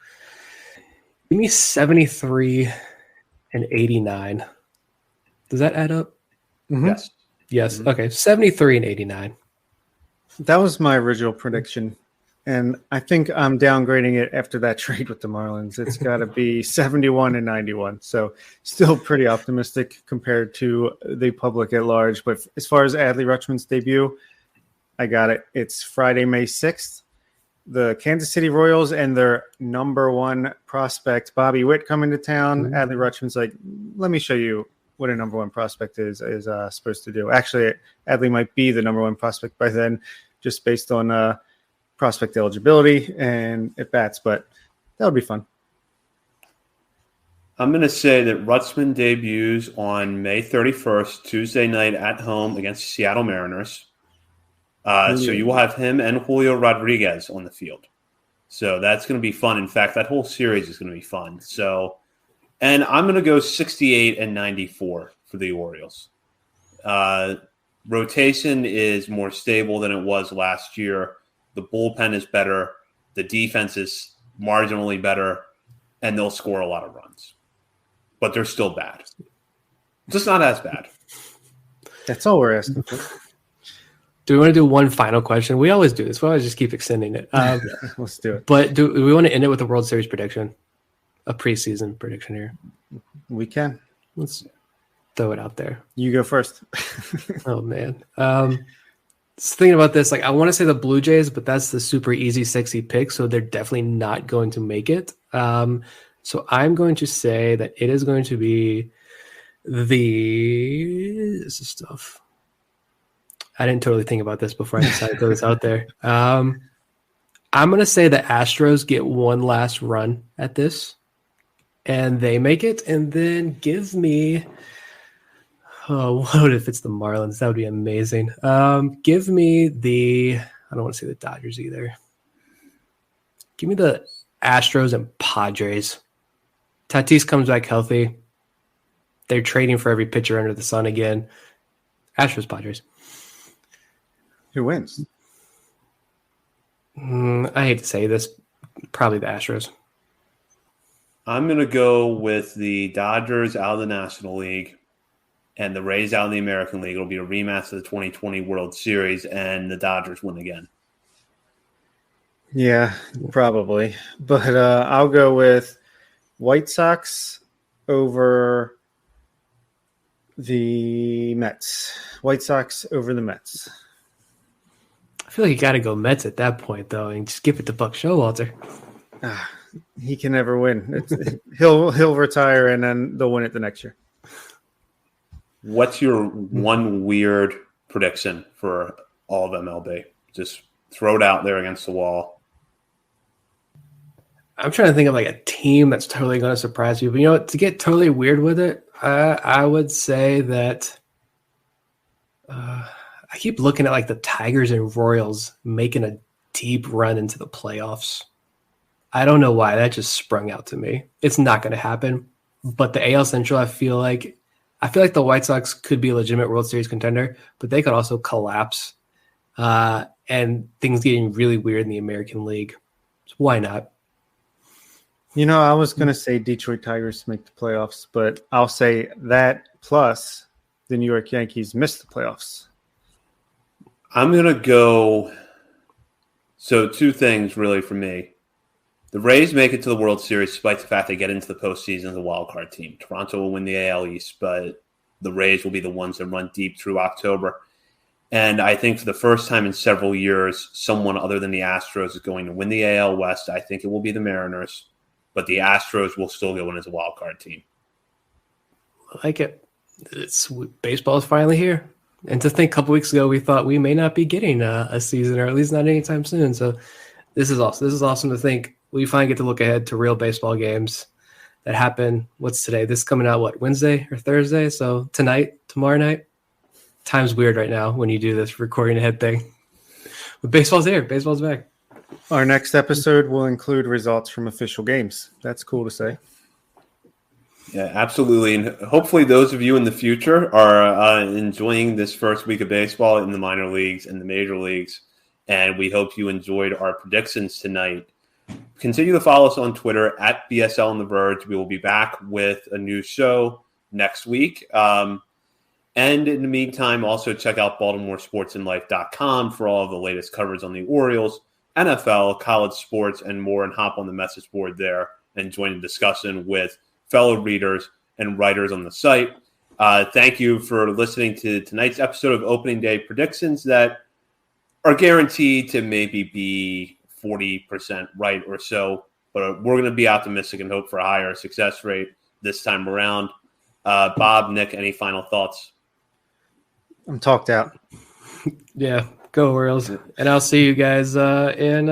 Give me 73 and 89. Does that add up? Mm-hmm. Yes. Mm-hmm. Okay, 73 and 89. That was my original prediction, and I think I'm downgrading it after that trade with the Marlins. It's got to be 71 and 91. So still pretty optimistic compared to the public at large. But as far as Adley Rutschman's debut, I got it. It's Friday, May 6th. The Kansas City Royals and their number one prospect, Bobby Witt, coming to town. Mm-hmm. Adley Rutschman's like, let me show you what a number one prospect is supposed to do. Actually, Adley might be the number one prospect by then, just based on prospect eligibility and at bats, but that would be fun. I'm going to say that Rutzman debuts on May 31st, Tuesday night at home against Seattle Mariners. So you will have him and Julio Rodriguez on the field. So that's going to be fun. In fact, that whole series is going to be fun. So, and I'm going to go 68-94 for the Orioles. Rotation is more stable than it was last year. The bullpen is better. The defense is marginally better, and they'll score a lot of runs. But they're still bad. Just not as bad. That's all we're asking for. Do we want to do one final question? We always do this. We always just keep extending it. Let's do it. But do we want to end it with a World Series prediction? A preseason prediction here. We can. Let's throw it out there. You go first. Oh, man. Just thinking about this, like I want to say the Blue Jays, but that's the super easy, sexy pick. So they're definitely not going to make it. So I'm going to say that it is going to be this is tough. I didn't totally think about this before I decided to throw this out there. I'm going to say the Astros get one last run at this, and they make it, and then give me what if it's the Marlins? That would be amazing. Give me I don't want to say the Dodgers either. Give me the Astros and Padres. Tatis comes back healthy. They're trading for every pitcher under the sun again. Astros, Padres. Who wins? I hate to say this. Probably the Astros. I'm going to go with the Dodgers out of the National League and the Rays out of the American League. It'll be a rematch of the 2020 World Series, and the Dodgers win again. Yeah, probably. But I'll go with White Sox over the Mets. White Sox over the Mets. I feel like you got to go Mets at that point, though, and just give it to Buck Showalter. He can never win. He'll retire, and then they'll win it the next year. What's your one weird prediction for all of MLB? Just throw it out there against the wall. I'm trying to think of like a team that's totally going to surprise you. But, you know, to get totally weird with it, I would say that I keep looking at like the Tigers and Royals making a deep run into the playoffs. I don't know why. That just sprung out to me. It's not going to happen. But the AL Central, I feel like the White Sox could be a legitimate World Series contender, but they could also collapse and things getting really weird in the American League. So why not? You know, I was going to say Detroit Tigers to make the playoffs, but I'll say that plus the New York Yankees missed the playoffs. I'm going to go – so two things really for me. The Rays make it to the World Series despite the fact they get into the postseason as a wild card team. Toronto will win the AL East, but the Rays will be the ones that run deep through October. And I think for the first time in several years, someone other than the Astros is going to win the AL West. I think it will be the Mariners, but the Astros will still go in as a wild card team. I like it. Baseball is finally here. And to think a couple weeks ago, we thought we may not be getting a season, or at least not anytime soon. So this is awesome. This is awesome to think. We finally get to look ahead to real baseball games that happen. What's today? This is coming out, Wednesday or Thursday? So tonight, tomorrow night? Time's weird right now when you do this recording ahead thing. But baseball's here. Baseball's back. Our next episode will include results from official games. That's cool to say. Yeah, absolutely. And hopefully those of you in the future are enjoying this first week of baseball in the minor leagues and the major leagues. And we hope you enjoyed our predictions tonight. Continue to follow us on Twitter at BSL on the Verge. We will be back with a new show next week. And in the meantime, also check out BaltimoreSportsAndLife.com for all of the latest coverage on the Orioles, NFL, college sports, and more, and hop on the message board there and join the discussion with fellow readers and writers on the site. Thank you for listening to tonight's episode of Opening Day Predictions that are guaranteed to maybe be 40% right or so, but we're going to be optimistic and hope for a higher success rate this time around. Bob, Nick, any final thoughts? I'm talked out. Yeah, go Orioles. And I'll see you guys in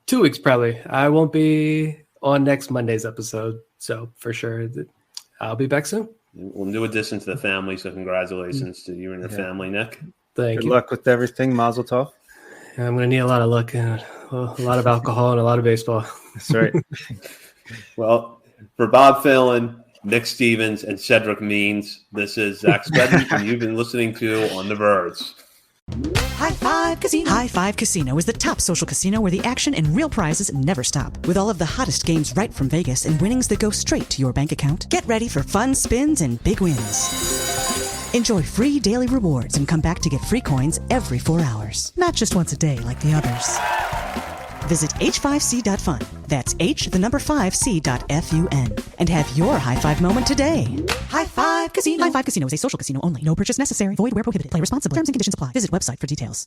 2 weeks probably. I won't be on next Monday's episode. So for sure, I'll be back soon. We'll do addition to the family, so congratulations to you and your family, Nick. Thank Good you. luck with everything. Mazel tov. I'm going to need a lot of luck and a lot of alcohol and a lot of baseball. That's right. Well, for Bob Phelan, Nick Stevens, and Cedric Means, this is Zach Spedden, and you've been listening to On the Verge. High Five Casino. High Five Casino is the top social casino where the action and real prizes never stop. With all of the hottest games right from Vegas and winnings that go straight to your bank account, get ready for fun spins and big wins. Enjoy free daily rewards and come back to get free coins every 4 hours. Not just once a day like the others. Visit h5c.fun. That's h5c.fun. And have your high five moment today. High Five Casino. High Five Casino is a social casino only. No purchase necessary. Void where prohibited. Play responsibly. Terms and conditions apply. Visit website for details.